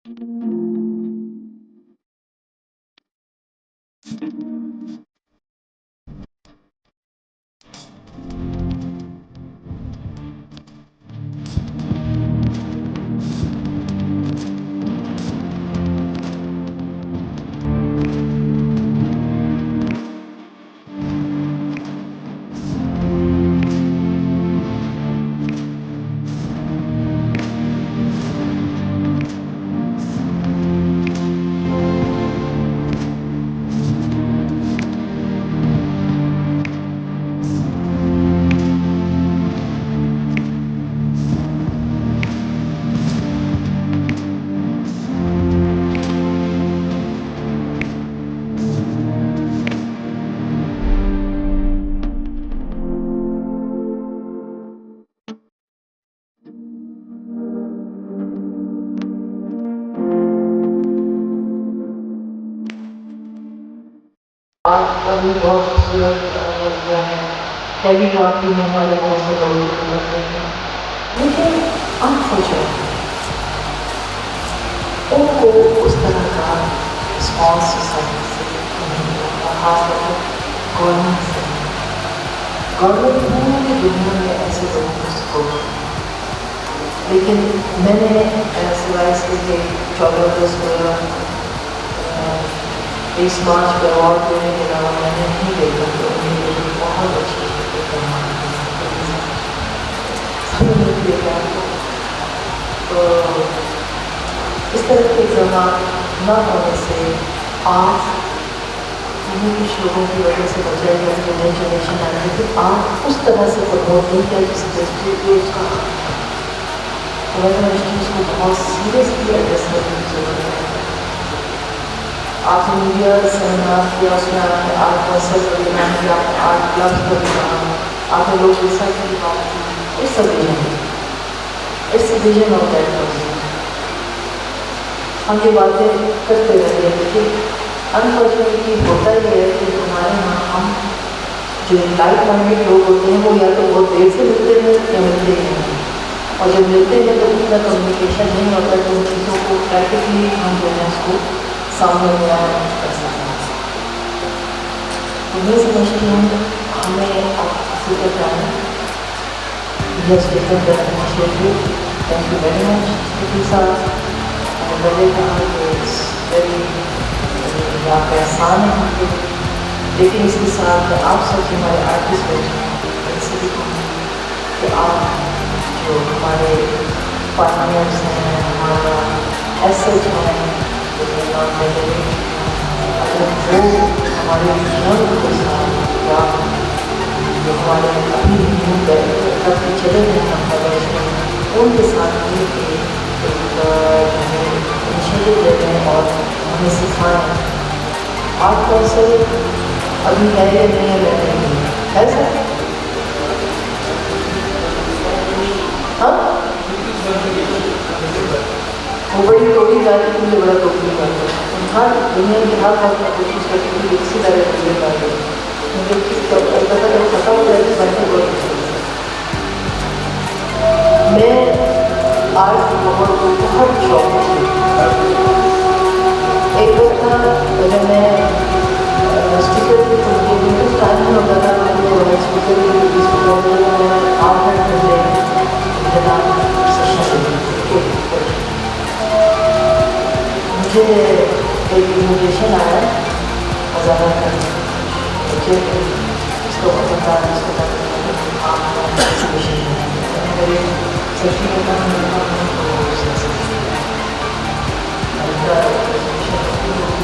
آج کا بھی بہت خوبصورت لگ رہا ہے، کبھی واقعی میں ہمارے بہت سے لوگ کرتے ہیں، لیکن انفارچونیٹلی ان کو اس طرح کا رسپانس سوسائٹی سے نہیں ملتا، خاص طور پر گورنمنٹ سے۔ گورنمنٹ پوری دنیا میں ایسے لوگوں کو سپورٹ، لیکن میں نے سوائے اس کے کہ 14 اگست کو 20 مارچ پر اور دینے کے علاوہ میں نے نہیں دیکھا تو انہیں بہت اچھی تو اس طرح کے اقدامات نہ ہونے سے آج انہیں کچھ لوگوں کی وجہ سے بچا گیا کہ نئی جنریشن آ رہی ہے، آج اس طرح سے پروموٹ نہیں کیا جس کے اس کا اس کو بہت سیریسلی ایڈریس کرنے کی ضرورت ہے۔ آپ نے میڈیا سیمینار کیا، اس میں آپ نے آرٹ کنسرٹ کا بھی نام کیا، آپ نے آرٹ کلبس کا بھی نام، آپ نے لوگ ریسرچ کی بات کی، اس ویژن ہوتا ہے۔ ہم یہ باتیں کرتے رہتے ہیں، لیکن انفارچونیٹلی ہوتا یہ ہے کہ ہمارے یہاں ہم جو لائٹ مائنڈیڈ لوگ ہوتے ہیں وہ یا تو بہت دیر سے ملتے ہیں یا ملتے ہی نہیں، اور جب ملتے ہیں تو اتنا کمیونیکیشن نہیں ہوتا کہ ان چیزوں کو پریکٹیکلی ہم جو ہے اس کو سامنے میں کر سکتے ہیں۔ تو میں سمجھتی ہوں ہمیں اب فکر کرنا yes taken that initiative. Thank you very much speaker صاحب۔ پہلے کہا کہ آپ کا احسان ہے ہم کو، لیکن اس کے ساتھ آپ سب سے ہمارے آرٹسٹ بیٹھے ہیں، ان سے بھی کہوں کہ آپ جو ہمارے پارٹنرس ہیں، ہمارا ایسٹ ہیں، اگر وہ ہمارے نرم کے ساتھ یا جو ہمارے اپنی کرتے چلے گئے ہیں ان کے ساتھ مل کے انیشیٹو لیتے ہیں اور ہمیں سکھائیں۔ آرٹ کونسل ابھی ہے یا نہیں ہے رہتے ہے سر؟ ہاں وہ بڑی ٹوٹی جاتی ہے، مجھے بڑا ٹوٹی جاتا ہے۔ ہر دنیا کی ہر وقت میں کوشش کرتی ہوں کہ اسی طرح چیزیں کرتے ہیں، کیونکہ البتہ جب ختم ہو جاتی ہے بننے بہت اچھی ہوتی ہے۔ میں آج بہت شوق ہے۔ ایک وقت تھا جب میں اسپیکر کی کچھ ٹائم نہیں ہوتا تھا، میں اسپیکر کی آٹھ گھنٹے مجھے ایک انویٹیشن آیا ہزارہ کا، مجھے اس کو پتا ہے، اس کو میرے سیکشن کے کام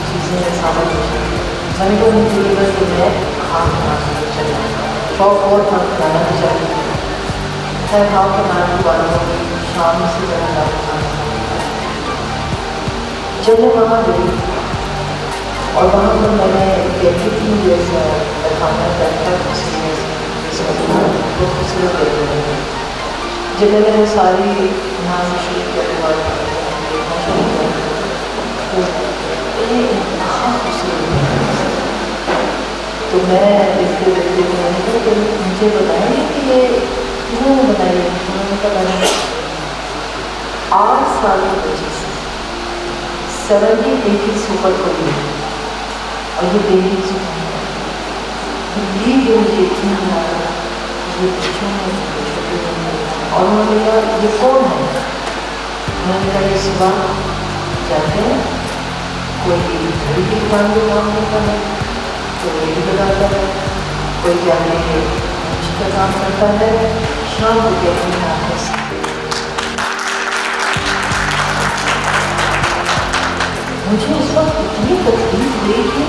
چیزیں ثابت ہو جائیں۔ میں نے کہا مجھے بس کہ میں کھان کھانا چاہیے، شوق اور کھانا بھی چاہیے۔ خیر کھاؤ کھانا کی بات ہوگی، شام سے زیادہ کھانا جب میں وہاں گئی اور وہاں پر میں نے دیکھی تھی جیسا کھانا بیٹھا بہت خوبصورت دیکھ رہے ہیں۔ جب میں نے وہ ساری یہاں سے شروع کرنے والی دیکھنا شروع کیا تو یہ انتہا خوبصورت، تو میں دیکھتے دیکھتے میں نے کہا کہ مجھے بتائیں گے کہ یہ کیوں بنائی ہے؟ انہوں نے کہا 8 سال کی بچی سے 70 80 से ऊपर कोई है और ये पेंटिंग से ये मुझे इतना लगा ये बच्चों में छोटे और उन्होंने कहा ये कौन है, मैंने कहा ये सुबह जाते हैं कोई घड़ी की दुकान में काम करता है, कोई रेडी लगाता है, कोई जाने का काम करता है, शाम को कहते हैं ऑफिस। मुझे उस वक्त इतनी तकलीफ हुई कि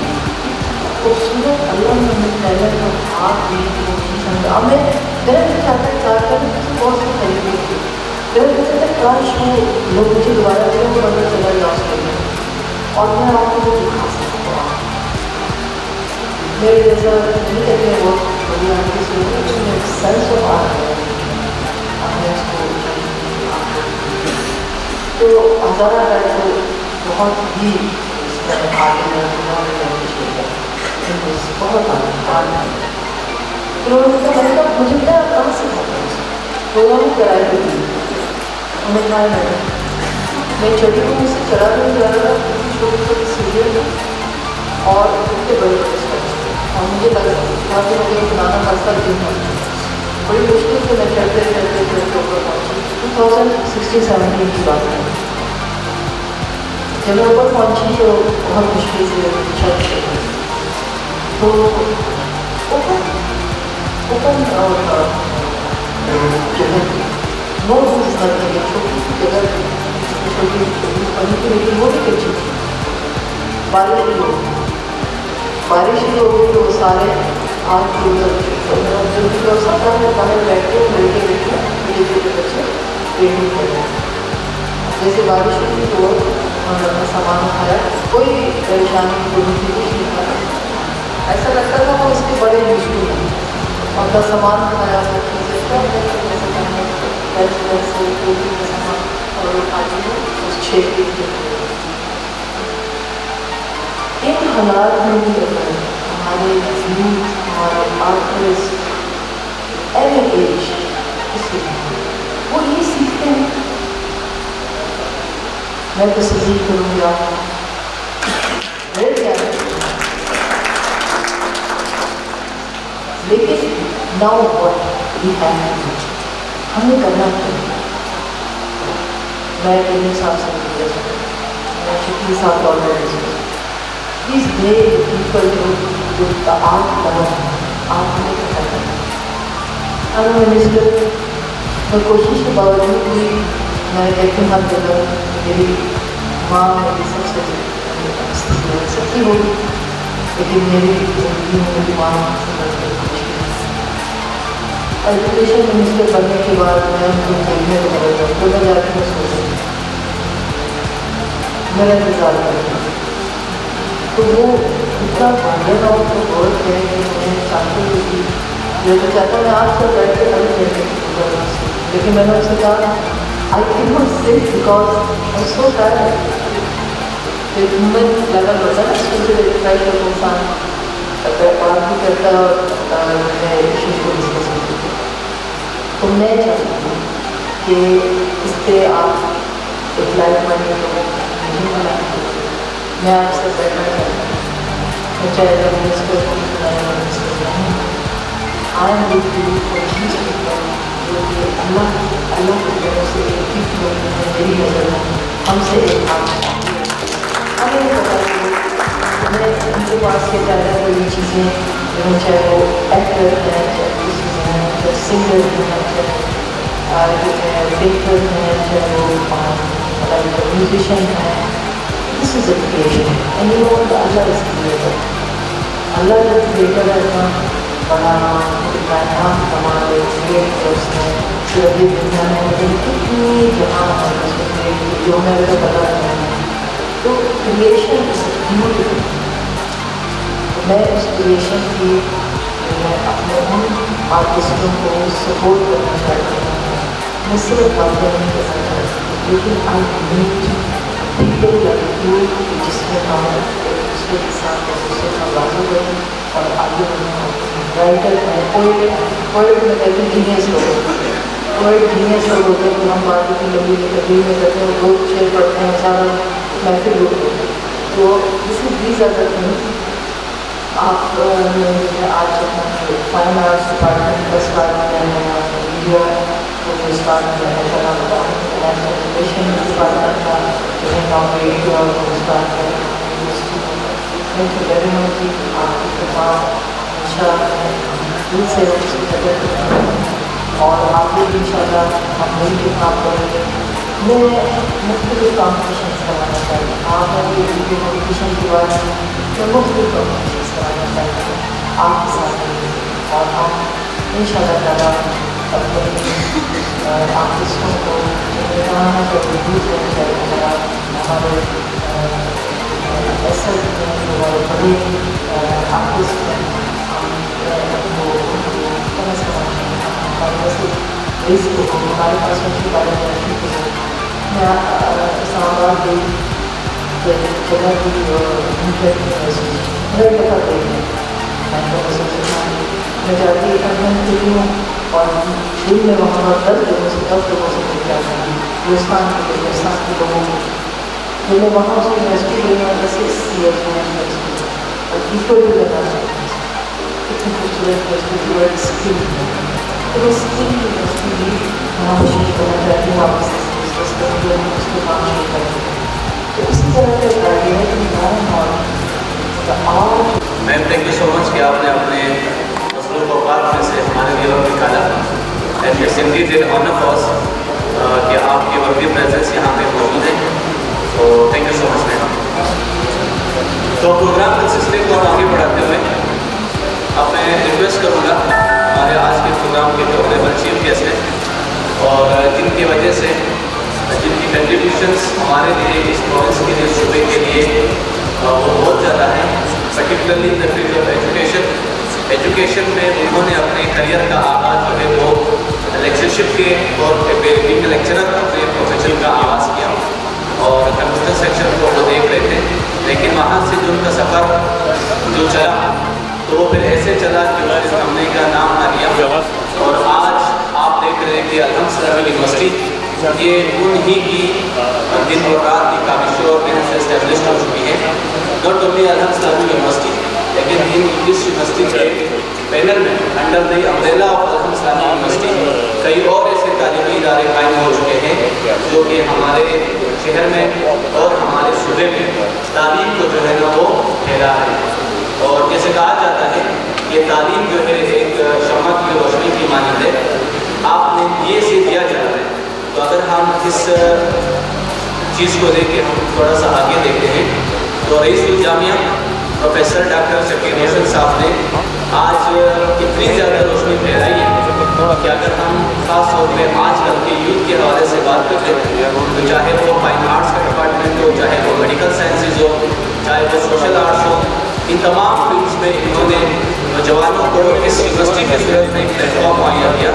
खूबसूरत अल्लाह ने हमें टैलेंट और हाथ दी वो चीज़ हमें अब मेरा भी चाहता है कार का बहुत सी तरीके की मेरा कहता था काश वो लोग मुझे दोबारा से वो बंदा चला गया ऑस्ट्रेलिया और मैं आपको वो दिखा सकता हूँ मेरे जैसा नहीं कहते हैं बहुत बड़ी आंटी से मेरे सेंस ऑफ आर्ट है तो हज़ारा है तो बहुत ही इसमें आगे बहुत आगे तो मैंने कहा मुझे क्या कहाँ से तो उन्होंने कराई हुई उन्होंने कहा मैं छोटी को से चला नहीं जा रहा था छोटी छोटी सीढ़ियों में और उनके बड़े और मुझे लगा वहाँ से मुझे बनाना रास्ता दिन था बड़ी मुश्किल से मैं चढ़ते ऊपर पहुँची 2016-17 की बात है जब मैं ऊपर पहुँची तो बहुत मुश्किल से चढ़ तो ओपन और जगह नो रूल्स करके छोटी जगह छोटी पढ़ने की लेकिन वो भी अच्छी थी बारिश ही हो गई तो सारे आग के उधर जो भी लोग सब बाहर बैठे लड़के छोटे छोटे बच्चे पेंटिंग कर रहे हैं जैसे बारिश हुई तो उन्होंने सामान उठाया कोई परेशानी कोई भी कुछ नहीं था ऐसा लगता था वो इसके बड़े मुश्किल हैं और का सामान उठाया सब चीज़ें वैसे कोई भी सामान और उठाती है उस क्षेत्र के इन हालात में भी अगर हमारे यूथ हमारे आर्टिस्ट एनी एज किसी वो ये सीखते हैं मैं तो सही करूँगी आप मेरे क्या लेकिन now what we have to do हमें करना चाहिए मैं मेरे साथ से मैं कितने साथ already These days, people do the art level, art में करते हैं। I'm a minister, मैं कोशिश के बावजूद भी मैं कहती हूँ जगह मेरी माँ मेरी सबसे सच्ची होगी लेकिन मेरी जिंदगी में मेरी माँ एजुकेशन मिनिस्टर बनने के बाद मैं उनको देखने को बदल गया तो मैं जाती हूँ सोचती मेरा इंतजार करती हूँ तो वो इतना भाग्यता और गौरव है कि मैं चाहती हूँ कि मैं तो चाहता मैं आज तक बैठ के कभी कहने लेकिन मैंने उससे कहा I can not sit because I am so tired एक मोमेंट लेवल होता है सोचे डिप्रेशन का इंसान अगर बात भी करता है और मैं इश्यूज को डिस्कस करती हूँ तो मैं चाहती हूँ कि इस पर आप एक लाइफ माइंड नहीं बनाएंगे मैं आपसे बैठना चाहता हूँ चाहे जब minister I am with you for these people जो कि अल्लाह की तरफ से एक गिफ्ट होती है मेरी नज़र में हमसे एक काम हमें पता है मैं उनके पास से ज़्यादा कोई चीज़ें चाहे वो एक्टर हैं चाहे किसी हैं चाहे सिंगर हैं चाहे जो है पेंटर हैं चाहे वो म्यूजिशियन हैं This is a creation and you know that Allah is creator. Allah जब creator है इतना बड़ा कायनात हमारे create किया उसने जो अभी दुनिया में मुझे कितनी जहाँ है उसको create की जो मैं अगर पता नहीं है तो creation is beautiful. मैं उस creation की मैं अपने उन आर्टिस्टों को सपोर्ट करना चाहती हूँ मैं सिर्फ बातें नहीं करना चाहती लेकिन I need people like you जिसमें हम एक दूसरे के साथ एक दूसरे का बाजू करें और आगे बढ़ें राइटर है पोएट में कहते हैं जीनियस लोग पोएट जीनियस लोग होते हैं तो हम बात की लंबी तकरीर में करते हैं दो शेर पढ़ते हैं सारा महफिल लोग होते हैं تو دیز آر دا تھنگس. آپ نے آج اپنا فائن آرٹس ڈپارٹمنٹ کا اسٹارٹ کیا ہے, میڈیا کو جو اسٹارٹ کیا ہے, چلا بتاؤں نیشنل ایجوکیشن ڈپارٹمنٹ کا جو ہے نوکری کیا اور وہ اسٹارٹ کیا یونیورسٹی میں. تھینک یو ویری مچ جی. آپ کی خدمات ہمیشہ دل سے اس کی قدر کرتے ہیں اور آگے بھی ان شاء اللہ ہم مل کے کام کریں گے. میں مختلف کمپٹیشنس کرانا چاہتی ہوں. آپ نے بھی کمپٹیشن کے بارے میں مختلف کمپٹیشنس کرانا چاہتی ہوں آپ کے ساتھ, اور ہم ان شاء اللہ تعالیٰ اپنے آرٹسٹوں کو بتانا چاہیے یوز کرنا چاہیے. ہمارے ایسا بڑے آرٹسٹ ہیں, ہمارے پاس ان کے بارے میں میں اسلام آباد گئی جگہ کی ہر دفعہ گئی ہے. میں جاتی کرتی ہوں اور دل میں وہاں درد لوگوں سے مل جاتا ہے. ہندوستان کے لوگوں کو میں نے وہاں اس یونیورسٹی گئی اور 6 ایئرس میں اور پیپل بھی لگانا چاہتی ہوں. کتنی خوبصورت یونیورسٹی اسکل ہے, تو اس کی یونیورسٹی بھی وہاں کوشش کرنا چاہتی ہوں واپس اس کو کام شروع کریں. تو اسی طرح کا ایک آئیڈیا ہے کہ ہمارا اور میم تھینک یو سو مچ کہ آپ نے اپنے مصروف اوقات میں سے ہمارے لیے وقت نکالا. And it's indeed an honour for us کہ آپ کی وقتی پریزنس یہاں پہ موجود ہے. تو تھینک یو سو مچ میم. تو پروگرام کے سلسلے کو اور آگے بڑھاتے ہوئے اب میں ریکویسٹ کروں گا ہمارے آج کے پروگرام کے جو آنریبل چیف گیسٹ ہیں اور جن کی وجہ سے جن کی کنٹریبیوشنس ہمارے لیے اس پروونس کے لیے صوبے کے لیے وہ بہت زیادہ ہیں, particularly in the field of education میں انہوں نے اپنے کریئر کا آغاز جو ہے وہ لیکچرشپ کے اور بینگ لیکچرر اپنے پروفیشن کا آغاز کیا اور کمپیوٹر سیکشن کو وہ دیکھ رہے تھے. لیکن وہاں سے جو ان کا سفر جو چلا تو وہ پھر ایسے چلا کہ اس کمپنی کا نام نہ لیا. اور آج آپ دیکھ رہے ہیں کہ الحمد یونیورسٹی یہ انہی کی دن اور رات کی کاوشوں اور محنت سے اسٹیبلش ہو چکی ہے. ناٹ اونلی الحمد یونیورسٹی لیکن اس یونیورسٹی کے پینل میں انڈر دی امبریلا آف الحمد یونیورسٹی کئی اور ایسے تعلیمی ادارے قائم ہو چکے ہیں جو کہ ہمارے شہر میں اور ہمارے صوبے میں تعلیم کو جو ہے نا وہ پھیلا ہے. اور جیسے کہا جاتا ہے یہ تعلیم جو ہے ایک شمع کی روشنی کی مانند ہے, آپ نے دیے سے دیا جاتا ہے. تو اگر ہم اس چیز کو لے کے ہم تھوڑا سا آگے دیکھتے ہیں تو رئیس الجامعہ پروفیسر ڈاکٹر شکیل روشن صاحب نے آج اتنی زیادہ روشنی پھیلائی ہے کہ اگر ہم خاص طور پہ آج کل کے یوتھ کے حوالے سے بات کرتے ہیں تو چاہے وہ فائن آرٹس کا ڈپارٹمنٹ ہو, چاہے وہ میڈیکل سائنسز ہو, چاہے وہ سوشل آرٹس ہو, ان تمام فیلڈس میں انہوں نے نوجوانوں کو اس یونیورسٹی کے صورت میں ایک پلیٹ فارم مہیا کیا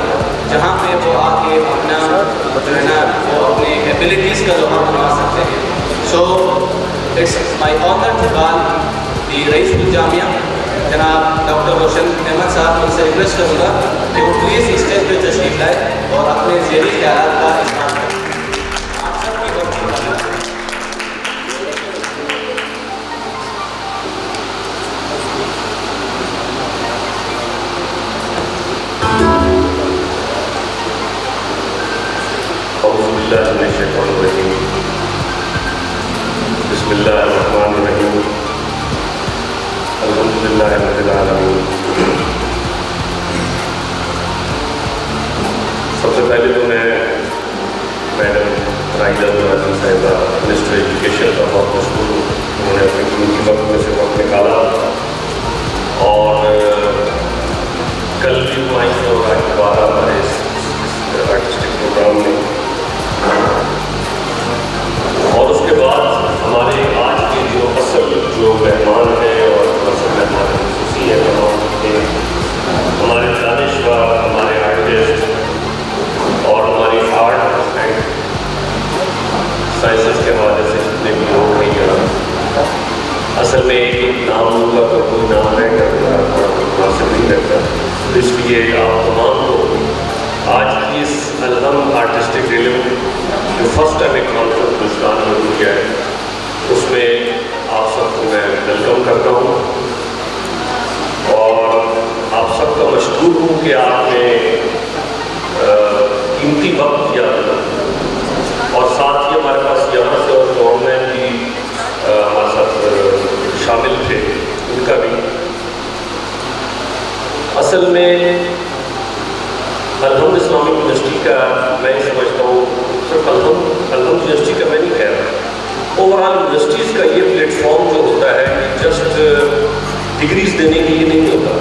جہاں پہ وہ آ کے اپنا جو ہے نا وہ اپنے ایبلٹیز کا ظہور بنوا سکتے ہیں. So it's my honour to call the رئیس الجامعہ جناب ڈاکٹر روشن احمد صاحب. ان سے ریکویسٹ کروں گا کہ وہ پلیز اسٹیج پہ تشریف لائے اور اپنے ذیلی خیالات کا اظہار کریں. آپ سب کی وقت بسم اللہ الرحمن الرحیم. الحمدللہ رب العالمین. سب سے پہلے تو میں میڈم راہیلہ الرازی صاحبہ منسٹر ایجوکیشن کا بہت مشکور ہوں. انہوں نے اپنے قیمتی وقت میں سے وقت نکالا اور کل بھی وہ آئی اور آج دوبارہ ہمارے اس آرٹسٹک پروگرام میں. اور اس کے بعد ہمارے آج کے جو اصل جو مہمان ہیں اور اصل مہمان خصوصی ہیں ہمارے دانشور, ہمارے آرٹسٹ اور ہماری آرٹ اینڈ سائنسز کے حوالے سے جتنے بھی لوگ ہیں یہاں, اصل میں ایک نام ہوگا تو کوئی نام ہے کرنا مناسب نہیں لگتا. اس لیے آپ تمام کو آج کی اس الحم آرٹسٹک ریلیو جو فرسٹ ٹائم ایک کانفرنس ہندوستان میں ہو گیا ہے اس میں آپ ویلکم کرتا ہوں اور آپ سب کا مشکور ہوں کہ آپ نے قیمتی وقت دیا اور ساتھ ہی ہمارے پاس یہاں سے اور گورنمنٹ بھی ہمارے ساتھ شامل تھے، ان کا بھی. اصل میں الحمد اسلامک یونیورسٹی کا میں سمجھتا ہوں صرف الحمد یونیورسٹی کا میں نہیں کہہ رہا، اوور آل یونیورسٹیز کا یہ پلیٹ فارم جو ہوتا ہے جسٹ ڈگریز دینے کے لیے نہیں ہوتا،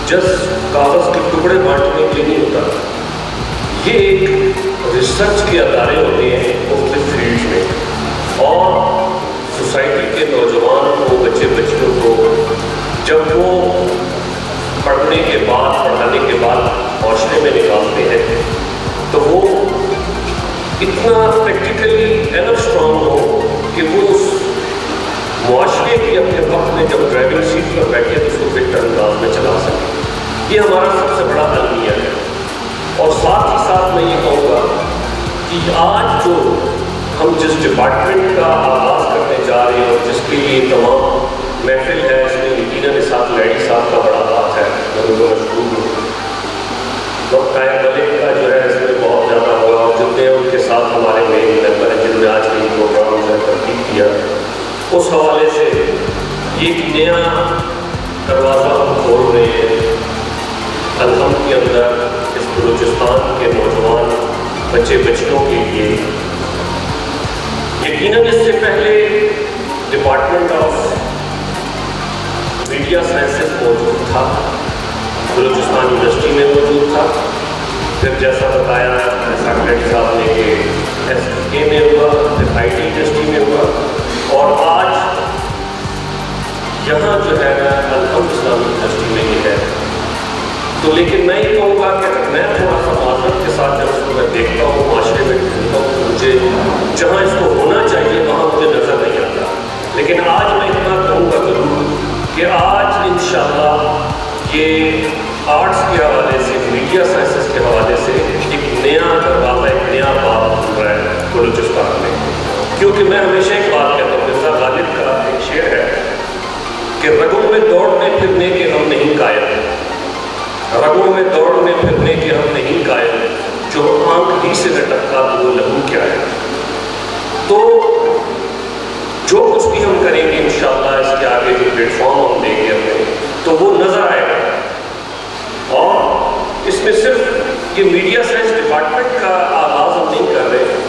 جسٹ کاغذ کے ٹکڑے بانٹنے کے لیے نہیں ہوتا. یہ ایک ریسرچ کے ادارے ہوتے ہیں مختلف فیلڈز میں، اور سوسائٹی کے نوجوان کو، بچے بچیوں کو جب وہ پڑھنے کے بعد، پڑھانے کے بعد معاشرے میں نکالتے ہیں تو وہ اتنا پریکٹیکلی اینف اسٹرانگ ہو کہ وہ اس معاشرے کی اپنے وقت میں جب ڈرائیونگ سیٹ پر بیٹھے تو اس کو بہتر انداز میں چلا سکے. یہ ہمارا سب سے بڑا المیہ ہے. اور ساتھ ہی ساتھ میں یہ کہوں گا کہ آج جو ہم جس ڈپارٹمنٹ کا آغاز کرنے جا رہے ہیں اور جس کے لیے تمام محفل ہے، اس میں یقیناً ساتھ لیڈی صاحب کا بڑا ہاتھ ہے، میں ان کو مشکور ہوں. ڈاکٹر طاہر ملک کا جو ہے اس میں بہت زیادہ ہوا، اور جتنے ان کے ساتھ ہمارے مین ممبر ہیں جنہوں نے آج کے پروگرام سے ترتیب کیا، اس حوالے سے ایک نیا دروازہ ہم کھول رہے ہیں الحمد کے اندر اس بلوچستان کے نوجوان بچے بچیوں کے لیے. یقیناً اس سے پہلے ڈپارٹمنٹ آف میڈیا سائنسز موجود تھا، بلوچستان یونیورسٹی میں موجود تھا. پھر جیسا بتایا سیکرٹری صاحب نے کہ ایس کے میں ہوا، پھر آئی ٹی یونیورسٹی میں ہوا، اور آج یہاں جو ہے الحمد اسلامک یونیورسٹی میں یہ ہے. تو لیکن میں یہ کہوں گا کہ میں تھوڑا سا معذرت کے ساتھ جب اس کو میں دیکھتا ہوں معاشرے میں ڈھونڈتا ہوں تو مجھے جہاں اس کو ہونا چاہیے وہاں مجھے نظر نہیں آتا. لیکن آج میں اتنا کہوں گا ضرور کہ آج انشاءاللہ یہ آرٹس کے حوالے سے، میڈیا سائنسز کے حوالے سے ایک نیا دروازہ، ایک نیا باب کھل رہا ہے بلوچستان میں. کیونکہ میں ہمیشہ ایک بات کہتا ہوں، مرزا غالب کا ایک شعر ہے کہ رگوں میں دوڑنے پھرنے کے ہم نہیں قائل، رگوں میں دوڑنے پھرنے کے ہم نہیں قائل، جو آنکھ ہی سے نہ ٹپکا تو وہ لہو کیا ہے. تو جو کچھ بھی ہم کریں گے انشاءاللہ اس کے آگے جو پلیٹ فارم ہم دیں گے ہمیں تو وہ نظر آئے گا. اور اس میں صرف یہ میڈیا سائنس ڈپارٹمنٹ کا آغاز ہم نہیں کر رہے.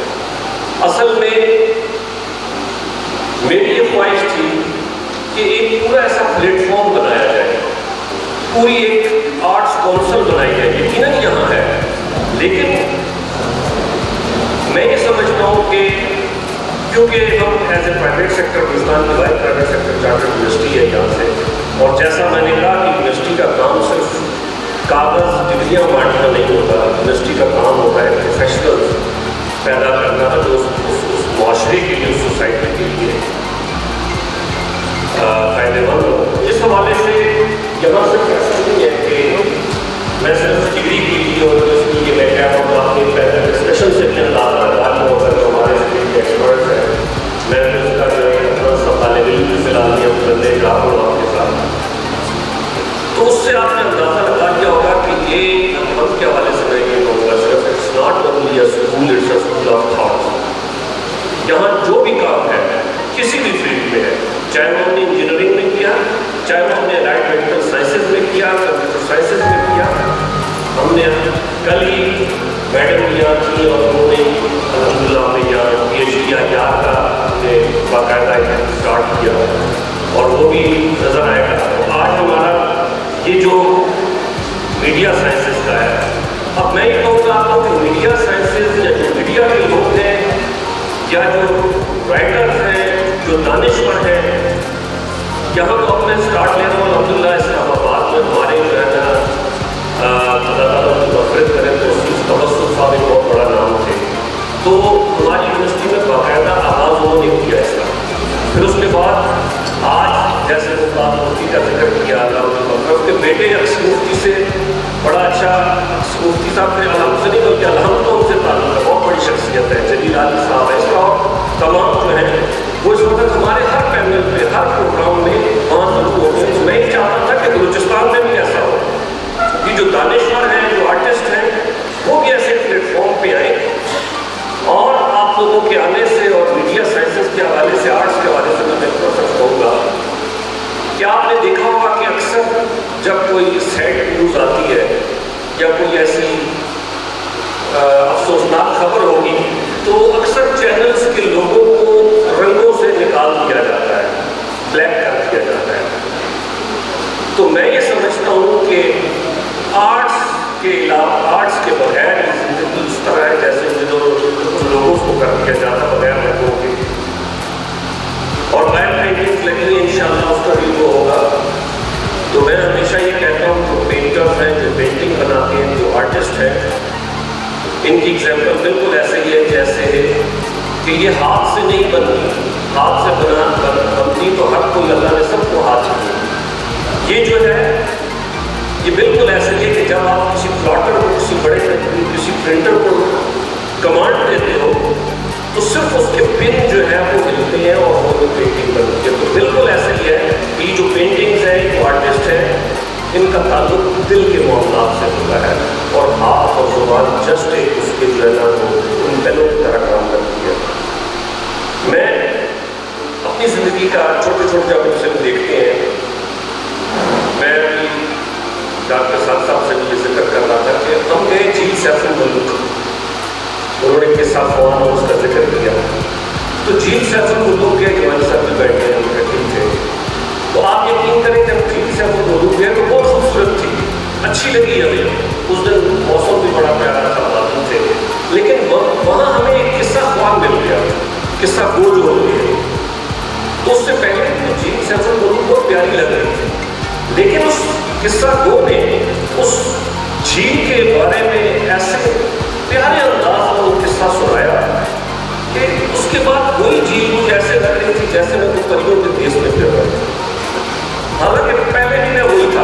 اصل میں میری یہ خواہش تھی کہ ایک پورا ایسا پلیٹ فارم بنایا جائے، پوری ایک آرٹس کونسل بنائی جائے. یقیناً یہاں ہے، لیکن میں یہ سمجھتا ہوں کہ کیونکہ ہم as a private sector, Hindustan کی واحد پرائیویٹ سیکٹر چارٹر یونیورسٹی ہے یہاں سے، اور جیسا میں نے کہا کہ یونیورسٹی کا کام صرف کاغذ ڈگریاں بانٹنا نہیں ہوتا، یونیورسٹی کا کام ہوتا ہے پروفیشنل پیدا کرنا جو اس معاشرے کے لیے، اس سوسائٹی کے لیے فائدے مند ہو. اس حوالے سے یہاں صرف ایسا نہیں ہے کہ میں صرف ڈگری کے لیے اور اس کے لیے میں کہہ رہا ہوں آپ کے پہلے ڈسکشن سے بھی اندازہ لگا لوں اگر جو ہمارے اسٹیٹ کے ایکسپرٹس ہیں، میں اس کا جو ہے اپنا سب طالب علم فی الحال نہیں ہم بندے رہا ہوں آپ کے ساتھ، تو اس سے آپ نے اندازہ لگا لیا ہوگا کہ یہ ہم کے حوالے سے میں یہ کہوں گا صرف it's not only a school, it's a school of thought. یہاں جو بھی کام ہے کسی بھی فیلڈ میں ہے، چاہے وہ ہم نے انجینئرنگ میں کیا، چاہے وہ ہم نے الائڈ میڈیکل سائنسز میں کیا، کمپیوٹر سائنسز میں کیا. ہم نے کل ہی میڈم یہاں تھی اور انہوں نے الحمدللہ ہمیں یہاں پی ایچ ڈی آئی کا ہم نے باقاعدہ اسٹارٹ کیا اور وہ بھی نظر آئے گا. آج ہمارا یہ جو میڈیا سائنسز کا ہے، اب میں یہ کہوں گا آپ کو کہ میڈیا سائنسز یا جو میڈیا کے لوگ ہیں یا جو رائٹرز ہیں، جو دانشور ہیں، یہاں تو ہم نے اسٹارٹ لے رہا ہوں الحمدللہ اسلام آباد میں ہمارے جو ہے نا اللہ تعالیٰ کی مغفرت کریں تو تبسم صاحب ایک بہت بڑا نام تھے، تو ہماری یونیورسٹی میں باقاعدہ آغاز انہوں نے کیا اس کا. پھر اس کے بعد آج جیسے وہ بات مفتی کا ذکر کیا اللہ کے بیٹے مفتی سے بڑا اچھا مفتی صاحب سے الحمد سے نہیں بلکہ الحمد تو ان سے تعلق ہے، بہت بڑی شخصیت शख्सियत है, जलील आली साहब है, इसका और तमाम जो हैं वो इस वक्त हमारे हर पैनल पे, हर प्रोग्राम में वहाँ जरूर होते हैं। मैं ये चाहता था कि बलूचिस्तान में भी ऐसा हो कि जो दानिशवर हैं, जो आर्टिस्ट हैं, वो भी ऐसे प्लेटफॉर्म पे आए और आप लोगों के आने से और मीडिया साइंसेस के हवाले से, आर्ट्स के हवाले से मैं थोड़ा कहूँगा कि आपने देखा होगा कि अक्सर जब कोई सैड न्यूज़ आती है या कोई ऐसी अफसोसनाक खबर होगी तो अक्सर चैनल्स के लोगों को रंगों से निकाल दिया जाता है, ब्लैक कर दिया जाता है। तो मैं ये समझता हूँ कि आर्ट्स के अलावा, आर्ट्स के बगैर जिंदगी इस तरह है जैसे जो लोगों को कर दिया जाता बगैर रंगों के, और बैक पेंटिंग्स लगी हुई इंशाल्लाह उसका भी वो होगा। तो मैं हमेशा ये कहता हूँ जो पेंटर्स हैं, जो पेंटिंग बनाते हैं, जो आर्टिस्ट हैं, इनकी एग्जाम्पल बिल्कुल ऐसे ही है जैसे कि ये हाथ से नहीं बनती, हाथ से बनती तो हर कोई अल्लाह ने सबको हाथ से दी। ये जो है ये बिल्कुल ऐसे ही है कि जब आप किसी प्लॉटर को, किसी बड़े किसी प्रिंटर को कमांड देते हो तो सिर्फ उसके पिन जो है वो हिलते हैं और वो पेंटिंग बनती है। तो बिल्कुल ऐसे ही है कि जो पेंटिंग्स है, जो आर्टिस्ट है, इनका ताल्लुक दिल के मामलात से होता है और हाथ और जुबान जस्ट एक उसके जो है ना वो उन पहलों की तरह काम करती है। मैं अपनी ज़िंदगी का छोटे छोटे जब उनसे देखते हैं, मैं डॉक्टर साहब से भी जिक्र कर रहा था कि हम गए झील सैफुल मुल्क, उन्होंने किस्सा ख्वान और उसका जिक्र किया। तो झील सैफुल मुल्क के जवान साहब भी बैठे हैं, उनके ठीक थे। तो आप यकीन करें जब झील सैफुल मुल्क गए तो बहुत खूबसूरत थी, अच्छी लगी हमें। उस दिन मौसम भी बड़ा प्यारा था, बादल थे, लेकिन वहाँ हमें एक किस्सा ख्वान मिल गया, किस्सा गो जो हो गया। तो उससे पहले तो झील सैफुल मुल्क बहुत प्यारी लग रही थी, लेकिन उस किस्सा गो ने उस झील के बारे में ऐसे प्यारे अंदाज में वो किस्सा सुनाया कि उसके बाद वही झील मुझे ऐसे लग रही थी जैसे मैं कोई परियों के देश में फिर रहा था। हालांकि पहले भी मैं वही था,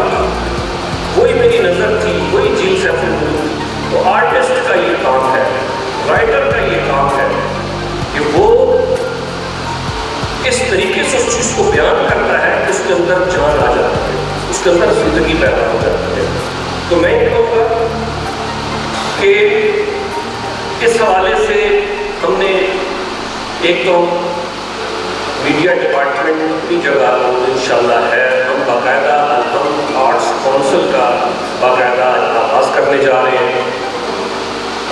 वही मेरी नज़र थी, वही झील सैफुल मुल्क। तो आर्टिस्ट का ये काम है, राइटर का ये काम है कि वो इस तरीके से उस चीज़ को बयान करता है कि उसके अंदर जान आ जाती है, उसके अंदर जिंदगी पैदा हो जाती है। तो मैं ये कहूँगा कि इस हवाले से हमने एक तो मीडिया डिपार्टमेंट अपनी जगह इंशाल्लाह है, हम बाकायदा हम आर्ट्स काउंसिल का बाकायदा आगाज़ करने जा रहे हैं।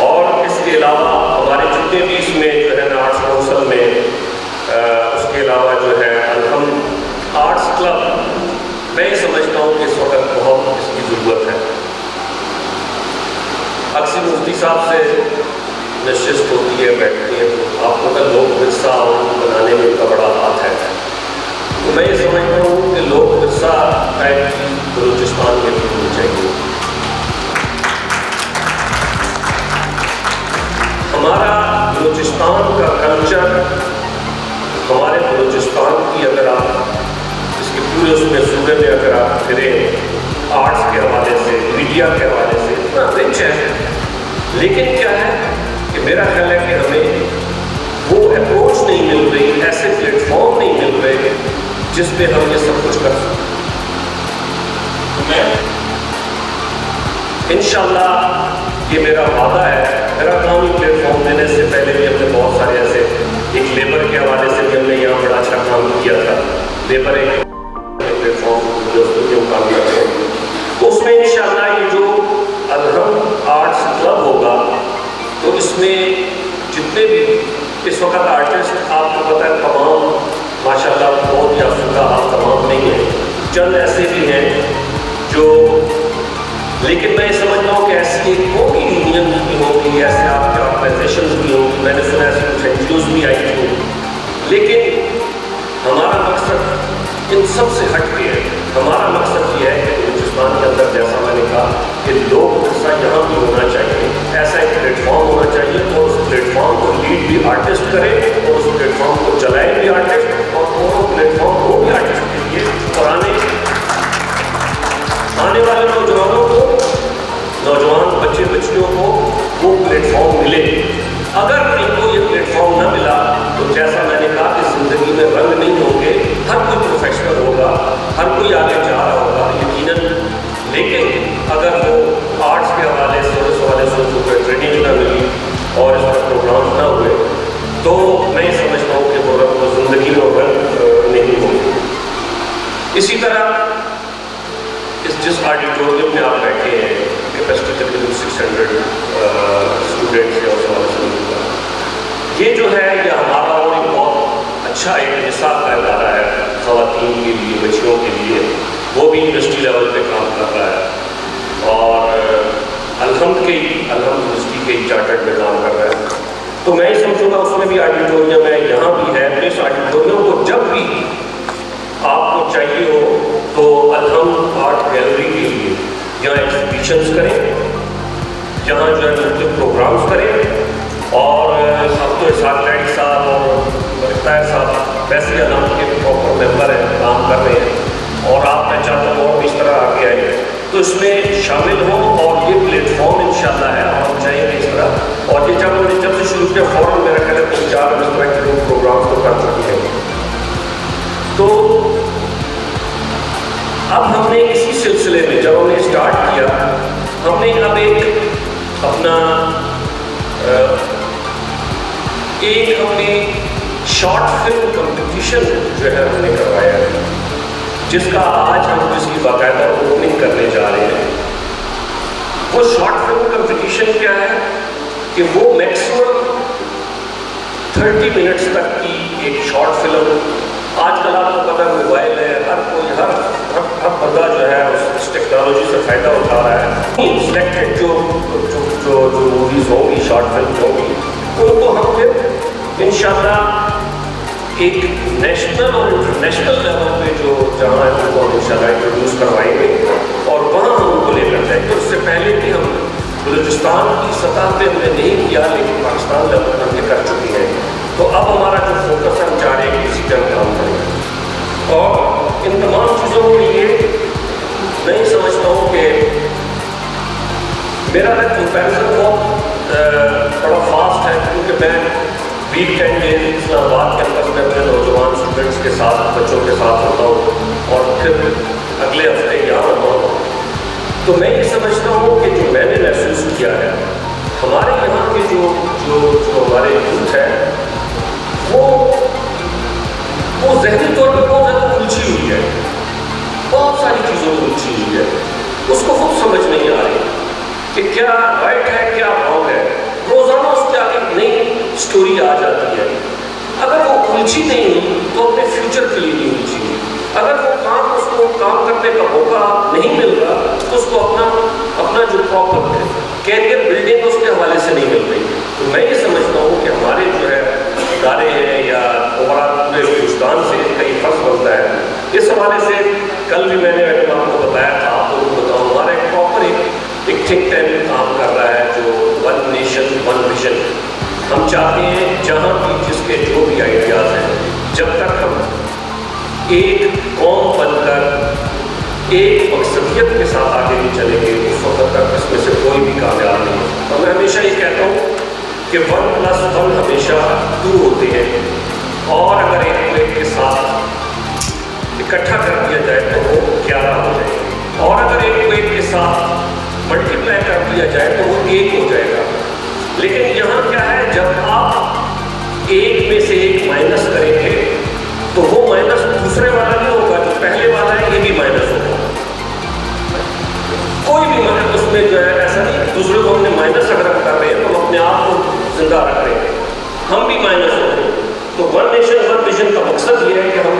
और इसके अलावा हमारे जितने भी इसमें जो है ना आर्ट्स काउंसिल में उसके अलावा जो है हम आर्ट्स क्लब, मैं समझता हूँ कि इस वक्त बहुत इसकी ज़रूरत है। अक्सर मुफ्ती साहब से नशिस्त होती है, बैठती है, तो आपको का लोक विरसा बनाने में उनका बड़ा हाथ है। तो मैं ये समझता हूँ कि लोक विरसा टाइप की बलूचिस्तान में भी होनी चाहिए। हमारा बलूचिस्तान का कल्चर, हमारे बलूचिस्तान की अगर आप इसके पूरे उसमें सूबे में अगर आप फिरें, आर्ट्स के हवाले से, मीडिया के हवाले से इतना रिच है, लेकिन क्या है कि मेरा ख्याल है कि हमें वो अप्रोच नहीं मिल रही, ऐसे प्लेटफॉर्म नहीं मिल रहे जिस पे हम ये सब कुछ कर सकते। तो मैं इंशाल्लाह ये मेरा वादा है, मेरा काम ही प्लेटफॉर्म देने से पहले भी हमने बहुत सारे ऐसे, एक लेबर के हवाले से भी हमने यहाँ बड़ा अच्छा काम किया था। लेबर एक प्लेटफॉर्म जो काम करते हैं, तो उसमें इंशाल्लाह ये जो अलहम आर्ट्स क्लब होगा, तो इसमें जितने भी इस वक्त आर्टिस्ट, आपको पता है तमाम माशाल्लाह बहुत याफ्ता आप तमाम नहीं हैं, चंद ऐसे भी हैं जो, लेकिन मैं समझता हूँ कि ऐसी एक होगी यूनियन भी होगी, ऐसे आपके ऑर्गेनाइजेशन भी होगी, मैंने सुना ऐसे कुछ NGOs भी आई थी, लेकिन हमारा मकसद इन सब से हट के है। हमारा मकसद ये है कि बलूचिस्तान के अंदर, जैसा मैंने कहा, कि लोक विरसा यहाँ भी होना चाहिए, ऐसा एक प्लेटफॉर्म होना चाहिए, और उस प्लेटफॉर्म को लीड भी आर्टिस्ट करे और उस प्लेटफॉर्म को चलाए भी आर्टिस्ट, और दोनों प्लेटफॉर्म हो भी आर्टिस्ट के लिए, और आने वाले नौजवानों को, नौजवान बच्चे बच्चियों को वो प्लेटफॉर्म मिले। अगर इनको ये प्लेटफॉर्म न मिला तो जैसा मैंने कहा कि ज़िंदगी में रंग नहीं होंगे, हर कोई प्रोफेशनल होगा, हर कोई आगे जा रहा होगा यकीनन, लेकिन अगर वो आर्ट्स के हवाले से उस हवाले से उनको ट्रेनिंग न मिली और इस तरह प्रोग्राम न हुए तो मैं समझता हूँ कि वो ज़िंदगी में रंग नहीं होंगे। इसी तरह जिस ऑडिटोरियम में आप बैठे हैं कैपेसिटी तकरीबन 600 स्टूडेंट्स है, उस हवाले से ये जो है ये हमारा और एक बहुत अच्छा एक निसाब का इदारा है ख़वातीन के लिए, बच्चियों के लिए, वो भी यूनिवर्सिटी लेवल पे काम कर रहा है और अल्हम्द यूनिवर्सिटी के चार्टर्ड में काम कर रहा है। तो मैं ही समझूंगा उसमें भी ऑडिटोरियम है, यहाँ भी है। इस ऑडिटोरियम को जब भी आपको चाहिए हो तो अल्हम्द आर्ट गैलरी के लिए यहाँ एग्जीबिशंस करें, यहाँ जो है मुख्तलिफ प्रोग्राम्स करें और अब तो साथ साहब और रिटायर साहब वैसे अल्हम्द के प्रॉपर मेंबर हैं, काम कर रहे हैं और आप मैं चाहता हूँ और इस तरह आगे आए तो इसमें शामिल हो और ये प्लेटफॉर्म इंशाल्लाह है और हम चाहेंगे इस तरह। और ये जब से शुरू किया फ़ौरन मेरा ख्याल है 3-4 इस तरह के प्रोग्राम्स तो कर चुके हैं। तो अब हमने इसी सिलसिले में जब हमने स्टार्ट किया, हमने अब एक अपना एक हमने शॉर्ट फिल्म कंपटीशन जो है हमने करवाया है, जिसका आज हम इसकी बाकायदा ओपनिंग करने जा रहे हैं। वो शॉर्ट फिल्म कंपटीशन क्या है कि वो मैक्सिमम 30 मिनट्स तक की एक शॉर्ट फिल्म, आजकल आपको पता है मोबाइल है, हर कोई हर बंदा जो है उस टेक्नोलॉजी से फ़ायदा उठा रहा है। सिलेक्टेड जो मूवीज़ होंगी, शॉर्ट फिल्म होंगी, उनको हम फिर इंशाल्लाह एक नेशनल और इंटरनेशनल लेवल पे जो जहाँ है उनको हम इंशाल्लाह इंट्रोड्यूस करवाएंगे और वहाँ हम उनको लेकर जाएंगे। तो उससे पहले कि हम बलूचिस्तान की सतह पे हमने नहीं किया, लेकिन पाकिस्तान लेवल पर हमने कर चुकी है। तो अब हमारा जो फोकस है हम चाह रहे हैं कि इसी पर काम करें और इन तमाम चीज़ों के लिए मैं समझता हूँ कि मेरा कंपैरिजन बहुत बड़ा फास्ट है, क्योंकि मैं वीक 10 डेज इस्लामाबाद कैंपस में अपने नौजवान स्टूडेंट्स के साथ, बच्चों के साथ होता हूँ और फिर अगले हफ्ते यहाँ होता हूँ। तो मैं ये समझता हूँ कि जो मैंने महसूस किया है, हमारे यहाँ के जो हमारे यूथ है वो ज़हनी तौर पर बहुत ज़्यादा उलझी हुई है, बहुत सारी चीज़ों में उलझी हुई है, उसको खुद समझ नहीं आ रही कि क्या राइट है क्या रॉन्ग है। रोज़ाना उसके आगे नई स्टोरी आ जाती है। अगर वो उलझी नहीं हुई तो अपने फ्यूचर के लिए नहीं उलझी हुई। अगर वो उसको काम करने का मौका नहीं मिल रहा तो उसको अपना जो प्रॉपर कैरियर बिल्डिंग उसके हवाले से नहीं मिल रही। तो मैं ये समझता हूँ कि हमारे जो है इदारे हैं या ओवरऑल पूरे हिंदुस्तान से कई फर्ज बनता है। इस हवाले से कल भी मैंने आपको बताया था, आपको बताऊँ, हमारा एक प्रॉपर एक थिंक टैंक काम कर रहा है जो वन नेशन वन विजन। हम चाहते हैं जहाँ भी जिसके जो भी आइडियाज़ हैं, जब तक हम एक कौम बनकर एक मकसदियत के साथ आगे नहीं चलेंगे उस वक्त तक इसमें से कोई भी कामयाब नहीं। और मैं हमेशा ये कहता हूँ कि 1+1 हमेशा 2 होते हैं और अगर एक के साथ इकट्ठा कर दिया जाए तो वो 11 हो जाएंगे और अगर एक के साथ मल्टीप्लाई कर दिया जाए तो वो 1 हो जाएगा। लेकिन यहाँ क्या है, जब आप एक में से एक माइनस करेंगे तो वो माइनस दूसरे वाला नहीं होगा, जो पहले वाला है ये भी माइनस होगा। कोई भी मतलब उसमें जो है ऐसा नहीं दूसरे को हमने माइनस अगर हम कर रहे हैं तो अपने आप को जिंदा रख रहे हैं, हम भी माइनस हो रहे हैं। तो वन नेशन वन विजन का मकसद ये है कि हम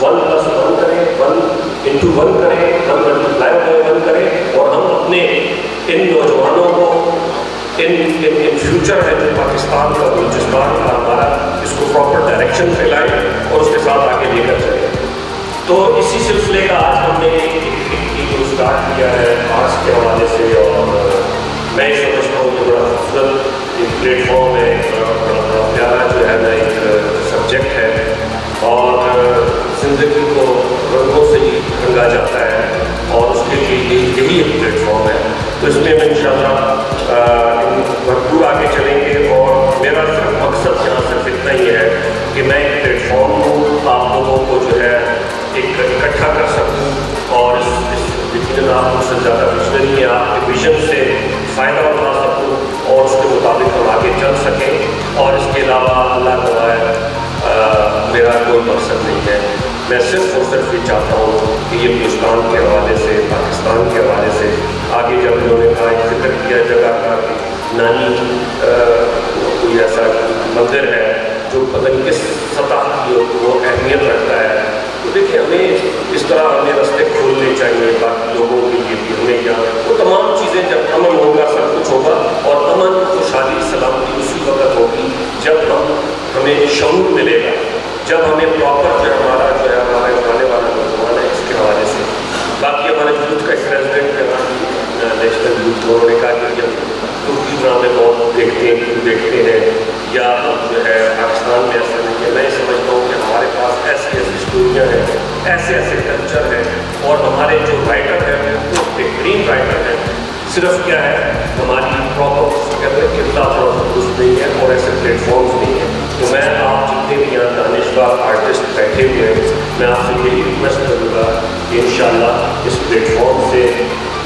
1+1 करें, 1×1 करें, हम मल्टीप्लाई बाय 1 करें और हम अपने इन नौजवानों को इन फ्यूचर है जो पाकिस्तान का, बलूचिस्तान का हमारा, इसको प्रॉपर डायरेक्शन पे लाएँ और उसके साथ आगे लेकर चलें। तो इसी सिलसिले का आज हमने एक स्टार्ट किया है आर्ट्स के हवाले से और मैं समझता हूँ कि बड़ा खूबसूरत एक प्लेटफॉर्म है, बड़ा प्यारा जो है ना एक सब्जेक्ट है और ज़िंदगी को रंगों से ही रंगा जाता है और उसके लिए यही एक प्लेटफॉर्म है। तो इसमें हम इंशाल्लाह भरपूर आगे चलेंगे और ایک اکٹھا کر سکوں اور یقیناً آپ مجھ سے زیادہ ویژنری ہیں، آپ کے ویژن سے فائدہ اٹھا سکوں اور اس کے مطابق ہم آگے چل سکیں. اور اس کے علاوہ اللہ گواہ میرا کوئی مقصد نہیں ہے. میں صرف اور صرف یہ چاہتا ہوں کہ یہ ہندوستان کے حوالے سے، پاکستان کے حوالے سے آگے جب انہوں نے کہا ذکر کیا جگہ کا کہ نانی کوئی ایسا مندر ہے جو پتہ نہیں کس سطح کی وہ اہمیت رکھتا ہے. تو دیکھیں ہمیں اس طرح ہمیں راستے کھولنے چاہیے باقی لوگوں کے لیے بھی. ہمیں کیا وہ تمام چیزیں جب امن ہوگا سب کچھ ہوگا، اور امن خوشحالی سلامتی اسی وقت ہوگی جب ہمیں شعور ملے گا، جب ہمیں پراپر جو ہمارا آنے والا نوجوان ہے اس کے حوالے سے. باقی ہمارے یوتھ کا ایک پریزیڈنٹ ہے نیشنل یوتھ، انہوں نے کہا کہ ترکی ڈرامے بہت دیکھتے ہیں یا جو ہے پاکستان میں ایسا نہیں ہے. میں سمجھتا ہوں کہ ہمارے پاس ایسی اسٹوریاں ہیں، ایسے کلچر ہیں، اور ہمارے جو رائٹر ہیں وہ بہترین رائٹر ہیں. صرف کیا ہے ہماری پراپر کردہ درست نہیں ہے اور ایسے پلیٹ فارمس نہیں ہیں. تو میں آپ جتنے بھی یہاں دانشور آرٹسٹ بیٹھے ہوئے ہیں، میں آپ سے یہی ریکویسٹ کروں گا کہ انشاءاللہ اس پلیٹ فارم سے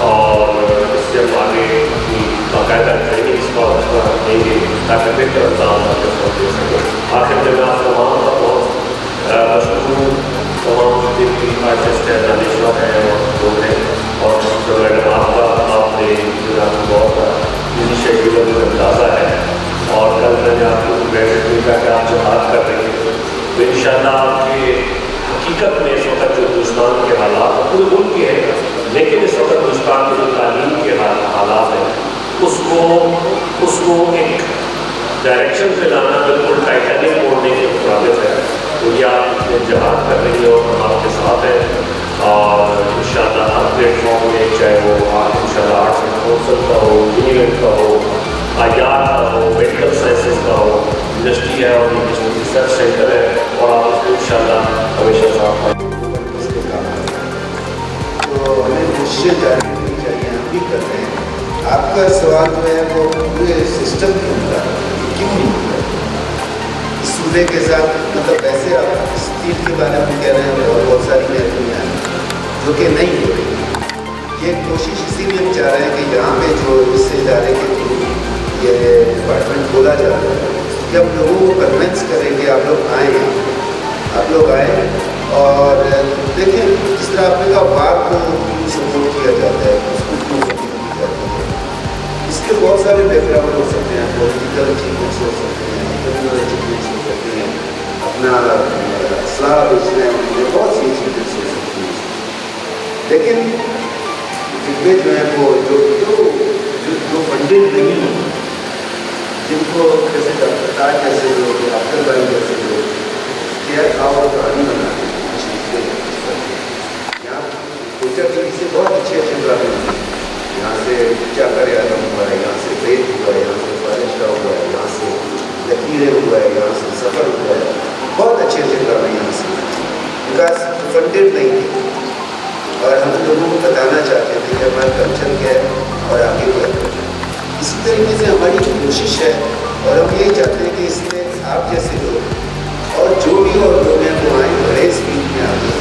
اور اس سے ہم آگے اپنی باقاعدہ ٹریننگ اس کا دیں گے تاکہ بہتر انداز آپ دے سکیں. آخر میں آپ تمام کا بہت مشکور تمام جتنے بھی آرٹسٹ ہیں، دانشور ہیں اور لوگ ہیں، اور میڈم آپ نے بہت اسی شیڈیول میں اندازہ ہے. اور کل میں نے آپ کو گریجویٹ کہا کہ آپ جو بات کر رہے ہیں تو ان شاء اللہ آپ کے حقیقت میں اس وقت جو ہندوستان کے حالات پورے ملک کے ہیں، لیکن اس وقت ہندوستان کے جو تعلیم کے حالات ہیں اس کو ایک ڈائریکشن پہ لانا بالکل ٹائٹینک موڑنے کے مطابق ہے. تو یہ آپ جہاد کر رہی ہے اور ہم آپ کے ساتھ ہیں. اور ان شاء اللہ ہر پلیٹ فارم میں چاہے وہ آپ ان شاء اللہ آرٹس اینڈ کونسل کا ہو، انجینئرنگ کا ہو، آیات کا ہو، میڈیکل سائنسز کا ہو، یونیورسٹی ہے اور یونیورسٹی ریسرچ سینٹر ہے، اور آپ اس کو ان شاء اللہ ہمیشہ ساتھ تو ہمیں کوششیں جاری رکھنی چاہیے. ہم بھی کر رہے ہیں. آپ کا سوال جو ہے وہ پورے سسٹم کے ہوتا ہے، کیوں نہیں ہوتا ہے اس صوبے کے ساتھ. مطلب ویسے آپ اس چیز کے بارے میں کہہ رہے ہیں اور بہت ساری محفلیں ہیں جو کہ نہیں ہو رہی. یہ کوشش اسی لیے ہم چاہ رہے ہیں کہ یہاں پہ جو اس ادارے کے تھرو یہ ڈپارٹمنٹ کھولا جا رہا ہے کہ ہم لوگوں کو کنوینس کریں کہ آپ لوگ آئیں اور دیکھیں جس طرح آپ نے کہا وار کو کیوں سپورٹ کیا جاتا ہے، اس کو کیوں سپورٹ کی جاتی ہے. اس کے بہت سارے بیک گراؤنڈ ہو سکتے ہیں، پولیٹیکل اچیومنٹس ہو سکتے ہیں، اکنامک اچیومنٹس ہو سکتے ہیں، اپنا اسلحہ بیچنا ہے، بہت سی اچیومنٹس ہو سکتی ہیں. لیکن جتنے جو ہیں وہ جو فنڈیڈ نہیں ہیں، جن کو جیسے ڈاکٹر جیسے لوگ، ڈاکٹر بھائی جیسے لوگ کیا اور کہانی بناتے ہیں یہاں کوچا ٹی وی سے بہت اچھے ڈرامے ہیں. یہاں سے کیا کرے آدم ہوا ہے، یہاں سے فیت ہوا ہے، یہاں سے فارشہ ہوا ہے، یہاں سے لکیریں ہوا ہے، یہاں سے سفر ہوا ہے. بہت اچھے ڈرامے یہاں سے بکاز فنڈیڈ نہیں تھے اور ہم لوگوں کو بتانا چاہتے تھے کہ ہمارا کلچر کیا ہے اور آگے کیا ہے. اسی طریقے سے ہماری کوشش ہے اور ہم یہی چاہتے ہیں کہ اس میں آپ جیسے لوگ اور جو بھی اور لوگ ہیں وہ آئیں بڑے اسپیڈ میں آگے.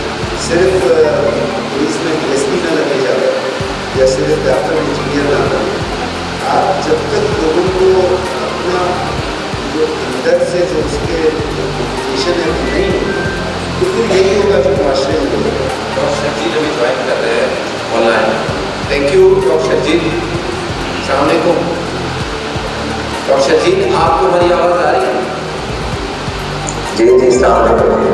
صرف پولیس میں ایس پی نہ لگے جا رہا ہے یا صرف ڈاکٹر انجینئر نہ لگے. آپ جب تک لوگوں کو اپنا جو اندر سے جو اس کے موٹیویشن ہے وہ نہیں ہوگا تو پھر یہی ہوگا جو معاشرے میں ہوگا. ڈاکٹر شرجیت ابھی جوائن کر رہے ہیں online. Thank you doctor Sharjeet. السلام علیکم ڈاکٹر شرجیت، آپ کو ہماری آواز آ رہی ہے؟ جی السلام علیکم.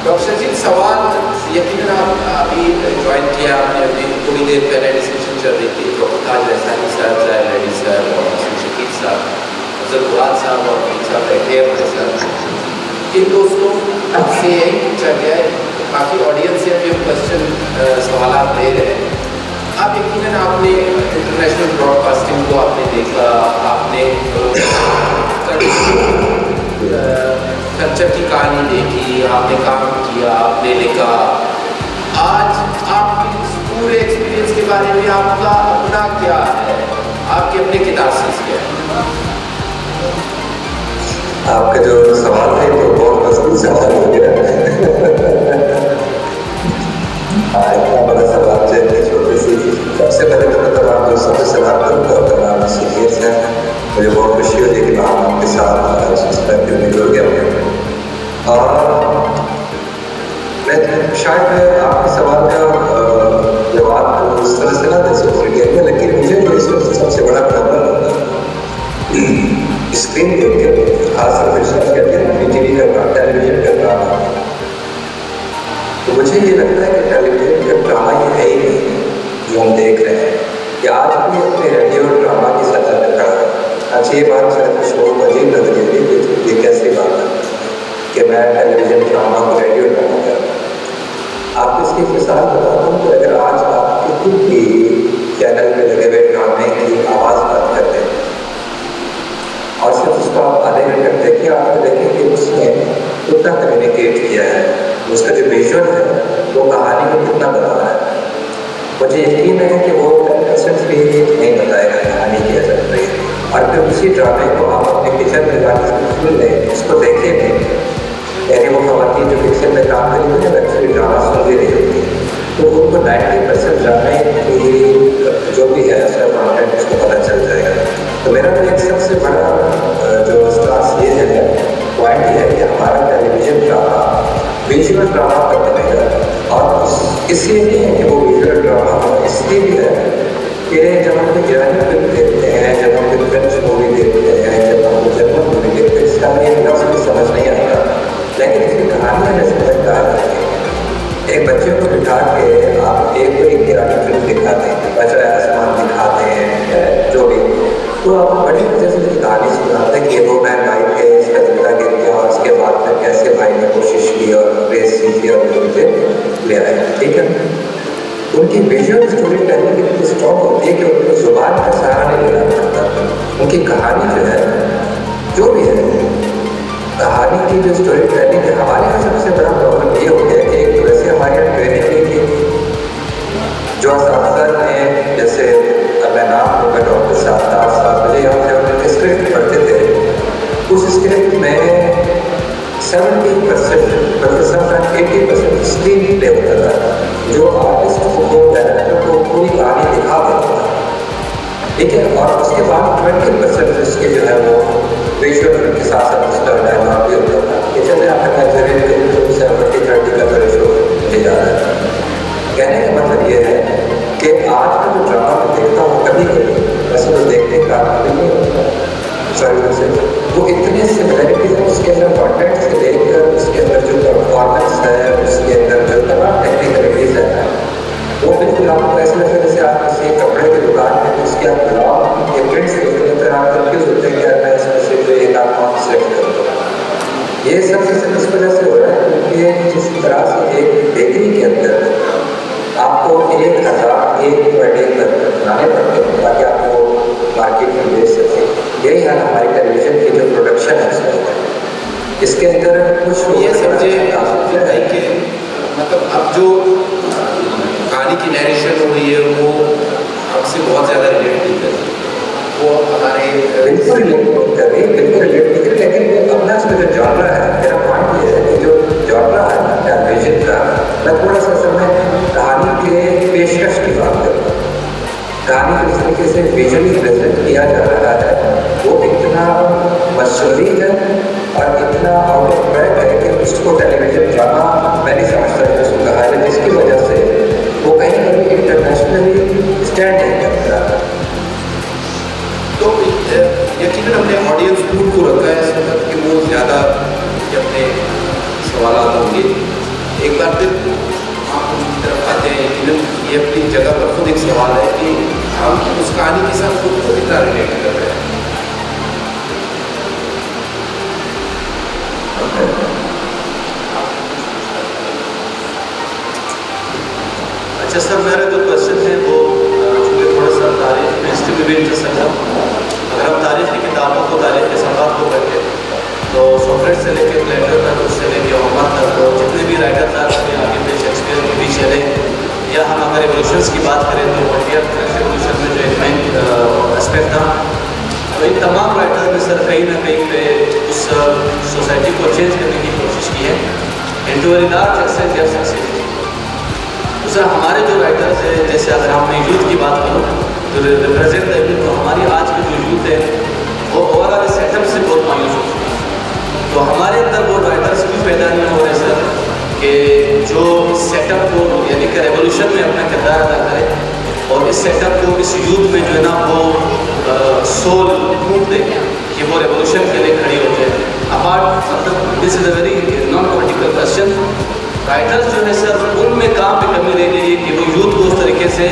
ڈاکٹر شرجیت سوال یقیناً آپ ابھی جوائن کیا، آپ نے ابھی تھوڑی دیر پہلے ڈسکشن چل رہی تھی. ڈاکٹر تاج رحسانی صاحب، ظاہر لیڈی صاحب اور حسن شکیل صاحب، افضل مراد صاحب اور میر صاحب بیٹھے ہیں ہمارے ساتھ. ان دوستوں سے یہی پوچھا گیا ہے، باقی آڈینس سے بھی ہم کوشچن سوالات لے رہے ہیں. آپ یقیناً آپ نے انٹرنیشنل براڈ کاسٹنگ کو آپ نے دیکھا، آپ نے کلچر کی کہانی دیکھی، آپ نے کام کیا، آپ نے لکھا. آج آپ کے اس پورے ایکسپیرینس کے بارے میں آپ کا اپنا کیا ہے، آپ کے اپنے کتاب سے کیا ہے؟ آپ کے جو سوال تھے تو بہت मजबूत सवाल हो गया। हाँ, इतना बड़ा सवाल जो है छोटे सी। सबसे पहले तो मैं तमाम दोस्तों से सलाम करूँगा और तमाम सीनियर्स हैं, मुझे बहुत खुशी हो रही है कि मैं आपके साथ मिल गया हूँ। और मैं शायद आपके सवाल का जवाब उस तरह से ना दे सकूँ, लेकिन मुझे जो इस वक्त सबसे बड़ा प्रॉब्लम होता है स्क्रीन देख के, खासतौर पर कहते हैं टीवी का ड्रामा, टेलीविजन का ड्रामा, तो मुझे ये लगता है कि टेलीविजन का ड्रामा ये है ही नहीं जो हम देख रहे हैं, कि आज भी अपने रेडियो ड्रामा की सतह पे खड़ा है। अच्छा, ये बात शायद कुछ लोगों को अजीब लग रही है, ये कैसी बात है कि मैं टेलीविजन ड्रामा को रेडियो ड्रामा कर रहा हूँ। आपको इसकी मिसाल बताता हूँ कि अगर आज आप किसी भी चैनल में लगे हुए ड्रामे की आवाज़ बात करते हैं और सिर्फ उसको आप आधे घंटे तक देखिए, आपको देखें कि उसने कितना कम्युनिकेट किया है, उसका जो विजुअल है वो कहानी को कितना बताना है। मुझे यकीन है कि वो 10% भी नहीं बताएगा कहानी क्या चल रही है। और फिर उसी ड्रामे को आप अपने किचन में जाकर सुन लें, उसको देखें नहीं, यानी वो खवातीन जो किचन में काम करी हुई है एक्चुअली ड्रामा सुन भी रही होती है, तो उनको 90% ड्रामे की जो भी है उसका कॉन्टेंट उसको पता चल जाएगा। तो मेरा तो एक सबसे बड़ा जो स्टार्स ये है पॉइंट ये है कि हमारा टेलीविजन ड्रामा विजुअल ड्रामा का बनेगा। और इसलिए नहीं है कि वो विजुअल ड्रामा हो, इसलिए भी है कि जब हम कोई जर्नल फिल्म देखते हैं, जब हम कोई फ्रेंच मूवी देखते हैं, जब हम कोई जर्नल मूवी देखते हैं, इसका हमें लफ्ज़ भी समझ नहीं आता, लेकिन इसकी कहानियाँ हमें समझदार है। एक बच्चे को बिठा के आप एक कोई पुरानी फिल्म दिखाते हैं, बच्चा आसमान दिखाते हैं, जो भी, तो आप बड़ी वजह से उसकी कहानी सुनाते हैं कि वो मैन भाई थे, इसका जिंदा गिर गया और उसके बाद में कैसे भाई ने कोशिश की और रेस सीखी और मुझे ले आए। ठीक है, उनकी विजुअल स्टोरी टेलिंग इतनी स्ट्रॉन्ग होती है कि उनको जुबान का सहारा नहीं लेना पड़ता। उनकी कहानी जो है, जो भी है, कहानी की जो स्टोरी टेलिंग है, हमारे यहाँ सबसे बड़ा प्रॉब्लम ये हो गया कि एक तो वैसे हमारे यहाँ ट्रेनिंग नहीं थी। जो असातिज़ा ने, जैसे मैं नाम लूँगा डॉक्टर साहब मुझे यहाँ जब स्क्रिप्ट पढ़ते थे, उस स्क्रिप्ट में 70% 80% स्क्रीन प्ले होता था, जो आर्टिस्ट को डायरेक्टर को पूरी कहानी दिखा देता था। ठीक है, और उसके बाद 20% उसके जो है वो विजुअल के साथ साथ उसका डायलॉग भी होता था। ये चलते आपका 70-30 का रेशो मुझे याद है। कहने का मतलब ये है कि आज का जो ड्रामा मैं देखता हूँ कभी कभी, वैसे तो देखने का नहीं होता, सॉरी वैसे वो इतने सिमिलरिटीज है उसके अंदर कॉन्टेंट से लेकर उसके अंदर जो परफॉर्मेंस है, उसके अंदर जो तमाम टेक्निकलिटीज है, वो बिल्कुल आपको ऐसे लगता है जैसे आप किसी कपड़े की दुकान में उसके आप ब्लॉग या प्रिंट्स देखते हैं तो आप कंफ्यूज होते हैं कि यार मैं इसमें से जो एक आप सेलेक्ट करूँगा। ये सब इस वजह से हो रहा है क्योंकि जिस तरह से एक बेकरी के अंदर आपको 1000 एक पर डे तक बनाने पड़ते हैं ताकि आप वो मार्केट में बेच सकें। यही हाल हमारी टेलीविजन की जो प्रोडक्शन है इसके अंदर कुछ ये समझे भाई कि मतलब अब जो कहानी की नरेशन हो रही है वो हमसे बहुत ज़्यादा रिलेट नहीं कर रही, वो हमारे बिल्कुल रिलेट कर रही है, बिल्कुल रिलेट नहीं कर रही, लेकिन अपना इसका जो जॉनरा है, मेरा पॉइंट ये है कि जो जॉनरा है टेलीविजन का, मैं थोड़ा सा समय कहानी के पेशकश की बात करूँ। कहानी को जिस तरीके से विजुअली प्रेजेंट किया जा रहा है वो इतना मशहूरी है और इतना आउट ऑफ ट्रैक है कि उसको टेलीविजन ड्रामा मैं नहीं समझता कि उसको कहा है, जिसकी वजह से वो कहीं ना कहीं इंटरनेशनली स्टैंड नहीं करता। तो यकीनन हमने ऑडियंस ग्रुप को रखा है इस वक्त कि वो ज़्यादा अपने सवाल होंगे। एक बार फिर आप उनकी तरफ आते हैं, यकीनन ये अपनी जगह पर खुद एक सवाल है कि हम उस कहानी के साथ खुद को कितना रिलेट कर रहे हैं। अच्छा सर, मेरा जो क्वेश्चन है वो चूँकि थोड़ा सा तारीख में हिस्ट्री में भी इंटरेस्ट रखा, अगर हम तारीख की किताबों को, तारीख के सफ़ात को पढ़ें तो सोक्रेटिस से लेकर प्लेटो तक, उससे लेकर ओमर तक, तो जितने भी राइटर था आगे पे शेक्सपियर के भी चले, या हम अगर रिवोल्यूशंस की बात करें तो इंडियन रिवोल्यूशन में जो एक मेन एस्पेक्ट था, तो इन तमाम राइटर में सर कहीं ना कहीं पे उस सोसाइटी को चेंज करने की कोशिश की है and to very large extent they have successful. तो सर हमारे जो राइटर्स हैं, जैसे अगर हमने यूथ की बात करो तो रिप्रेजेंट द यूथ, तो हमारी आज की जो यूथ है वो ओवरऑल सेटअप से बहुत मायूस हो चुकी है। तो हमारे अंदर वो राइटर्स क्यों पैदा नहीं हो रहे सर कि जो सेटअप को यानी कि रेवोल्यूशन में अपना किरदार अदा करे और इस सेटअप को इस यूथ में जो है ना वो सोल फूंक दे कि वो रेवोल्यूशन के लिए खड़ी हो जाए। अपार्ट मतलब this is a very non political question. Writers जो है सर उनमें काम में कमी रह गई है कि वो यूथ को उस तरीके से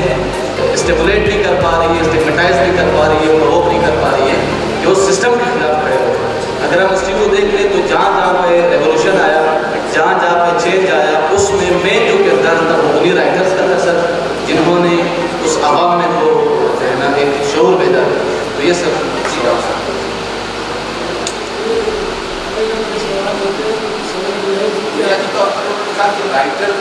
स्टिमुलेट नहीं कर पा रही है, स्टिग्मेटाइज नहीं कर पा रही है, प्रोवोक नहीं कर पा रही है कि वो सिस्टम के खिलाफ खड़े हो। अगर हम हिस्ट्री को देख लें तो जहाँ जहाँ पे रेवोल्यूशन आया, जहाँ जहाँ पे चेंज आया, उसमें मेन जो किरदार था वो उन्हीं राइटर्स का था सर, जिन्होंने उस आवाम में वो रहना एक शऊर पैदा किया। तो ये सब बुनियादी तौर पर उन्होंने कहा कि राइटर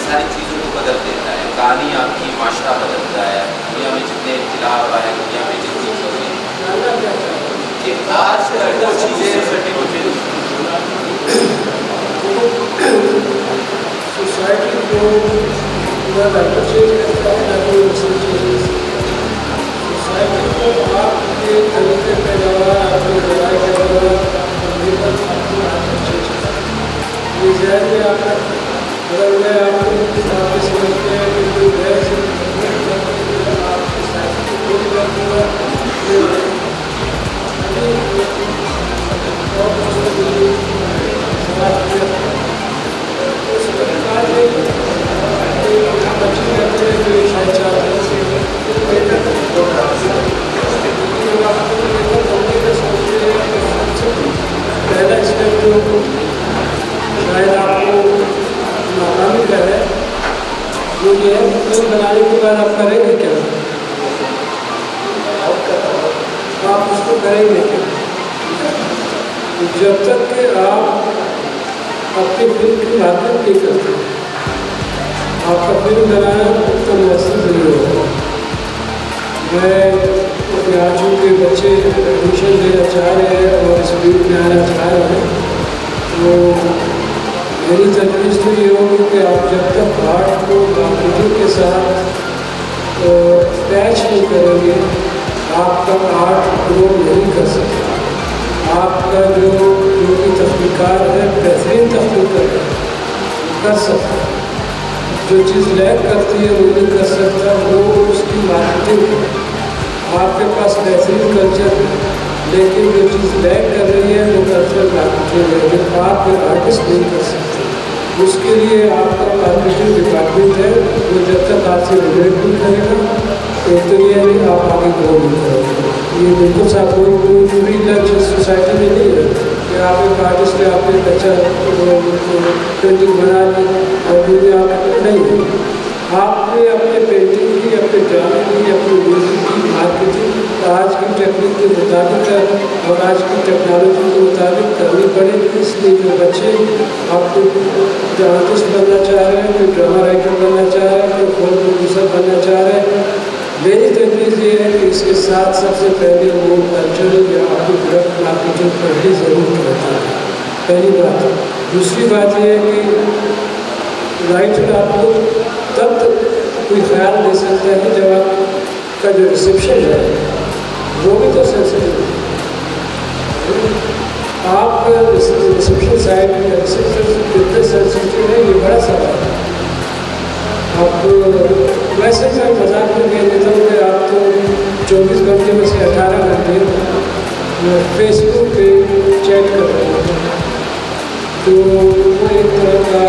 सारी चीज़ों को बदल देता है, कहानी आपकी माशरा बदलता है, दुनिया में जितने इख्तिलाफ आए, दुनिया में जितनी चीज़ें कि आज वो चीज़ें सोसाइटी को पूरा राइटर चेंज करता है ना कोई दूसरी चीज़। सोसाइटी को आपके तरीके के अलावा आपके लड़ाई के अलावा ये जहर में आता है। अगर मैं आपके समझते हैं कि कोई गैर से आपकी साइंस को कोई कर दूँगा पहला स्टेप जो शायद आपको नाकामी का है वो ये है कि फिल्म बनाने के बाद आप करेंगे क्या, आप उसको करेंगे क्या। जब तक कि आप अपनी फिल्म की मार्केट नहीं करते आपका फिल्म बनाना उतना महसूस नहीं होगा। मैं आज के बच्चे एडमिशन लेना चाह रहे हैं और इस फील्ड में आना चाह रहे हैं तो मेरी तजवीज़ तो ये होगी कि आप जब तक आर्ट को मार्केटिंग के साथ अटैच नहीं करेंगे आपका आर्ट ग्रो नहीं कर सकता। आपका जो उनकी तख्लीक़ात है बेहतरीन तख्लीक़ कर सकता है, जो चीज़ लैक करती है वो नहीं कर सकता, वो उसकी मार्केटिंग है। आपके पास बेहतरीन कल्चर है लेकिन जो चीज़ लैक कर रही है वो कल्चर मार्केटिंग है, जो आप आर्टिस्ट नहीं कर सकते। उसके लिए आपका मार्केटिंग डिपार्टमेंट है, वो जब तक आपसे रिलेट नहीं करेगा तो ये नहीं आप आगे ग्रो नहीं करोगे। ये बिल्कुल सा कोई फ्री लंच सोसाइटी में नहीं है कि आप एक आर्टिस्ट है, आपने एक अच्छा पेंटिंग बना ली और मुझे आप नहीं है। आपने अपने पेंटिंग की, अपने ड्रामे की, अपने म्यूज़िक की मार्केटिंग आज की टेक्निक के मुताबिक और आज की टेक्नोलॉजी के मुताबिक करनी पड़ेगी। इसलिए जो बच्चे आपको आर्टिस्ट बनना चाह रहे हैं, कोई ड्रामा राइटर बनना चाह रहे हैं, कोई फिल्म प्रोड्यूसर बनना चाह रहे हैं, मेरी तजवीज़ ये है कि इसके साथ सबसे पहले वो कल्चरल या आपकी प्रोडक्ट मार्केटिंग पर भी ज़रूर करता है, पहली बात। दूसरी बात ये है कि राइटर आपको तब तक कोई ख्याल दे सकता है कि जब आपका जो रिसेप्शन है वो भी तो सेंसिटिव है। आपका रिसेप्शन साइड में रिसेप्शन कितने सेंसिटिव है ये बड़ा सवाल है। आप वैसे मैं मजाक में कह देता हूँ कि आप तो 24 घंटे में से 18 घंटे फेसबुक पे चैट कर रहे हैं तो वो एक तरह का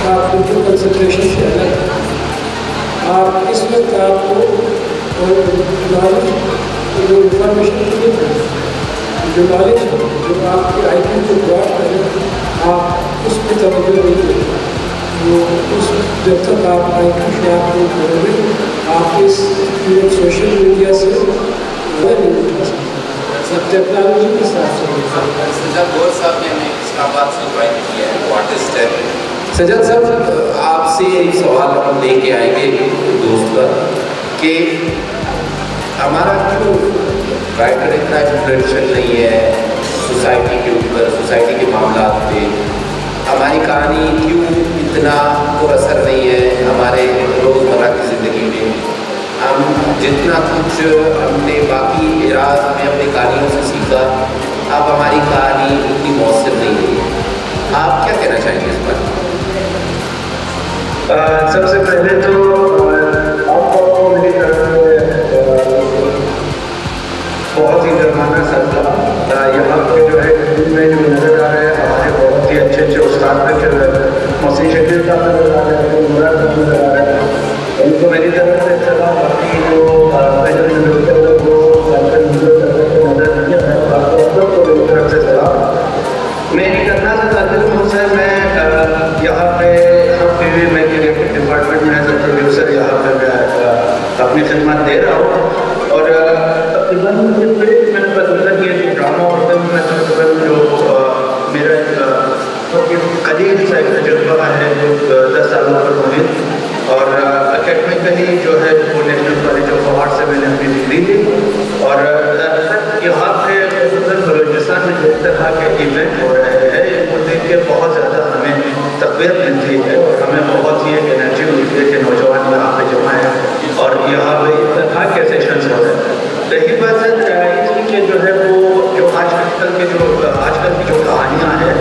आपको जो कंसंट्रेशन से अलग है। आप इस वक्त आपको नॉलेज जो इंफॉर्मेशन नहीं है, जो नॉलेज जो आपके आईक्यू को ब्रॉड करें आप उस पर तवज्जो नहीं दें। वो उस जब तक आप आईक्यू से आप नहीं करोगे आप इस सोशल मीडिया से नहीं उठा सकते, सब टेक्नोलॉजी के साथ सजद गौर साहब ने हमें इस्लामाबाद से ज्वाइन किया है, वो आर्टिस्ट है। सजद साहब आपसे एक सवाल हम लेके आएंगे दोस्त का कि हमारा क्यों राइटर इतना इंफ्लुएंशियल नहीं है, सोसाइटी के ऊपर, सोसाइटी के मामला पे हमारी कहानी क्यों इतना को असर नहीं है हमारे रोज़मर्रा की ज़िंदगी में। हम जितना कुछ हमने बाकी इराज में अपनी कहानियों से सीखा, अब हमारी कहानी उतनी मौसर नहीं रही है। आप क्या कहना चाहेंगे इस पर? सबसे पहले तो आपको मेरी तरफ से बहुत ही गर्माना सलाम। यहाँ पे जो है में जो नज़र आ रहे हैं हमारे बहुत ही अच्छे अच्छे उस्ताद बैठे हुए हैं। मोहसिन शकील साहब नज़र आ रहे हैं, मुराद साहब नज़र आ रहे हैं, उनको मेरी तरफ से सलाम। बाकी जो पहले नज़र दिया है आपको मेरी तरफ से सलाम। मैं ये करना चाहता हूँ सर, मैं यहाँ पे हम टीवी में क्रिएटिव डिपार्टमेंट में एज ए प्रोड्यूसर यहाँ पे मैं अपनी खिदमत दे रहा हूँ। और तकरीबन मैंने पता किया कि ड्रामा और फिल्म में तकरीबन जो मेरा करीब सा एक तजुर्बा है जो 10 सालों पर मुहित। और अकेडमिकली जो है वो नेशनल कॉलेज ऑफ आर्ट से मैंने अपनी डिग्री ली। और यहाँ पे बलूचिस्तान में जिस तरह के इवेंट हो रहे हैं इनको देख के बहुत ज़्यादा हमें तक़वीत मिलती है और हमें बहुत ही एक एनर्जी मिलती है कि नौजवान यहाँ पे जमा है और यहाँ पे इस तरह के सेशंस हो रहे हैं। रही बात है इसकी जो है वो जो आजकल की जो कहानियाँ हैं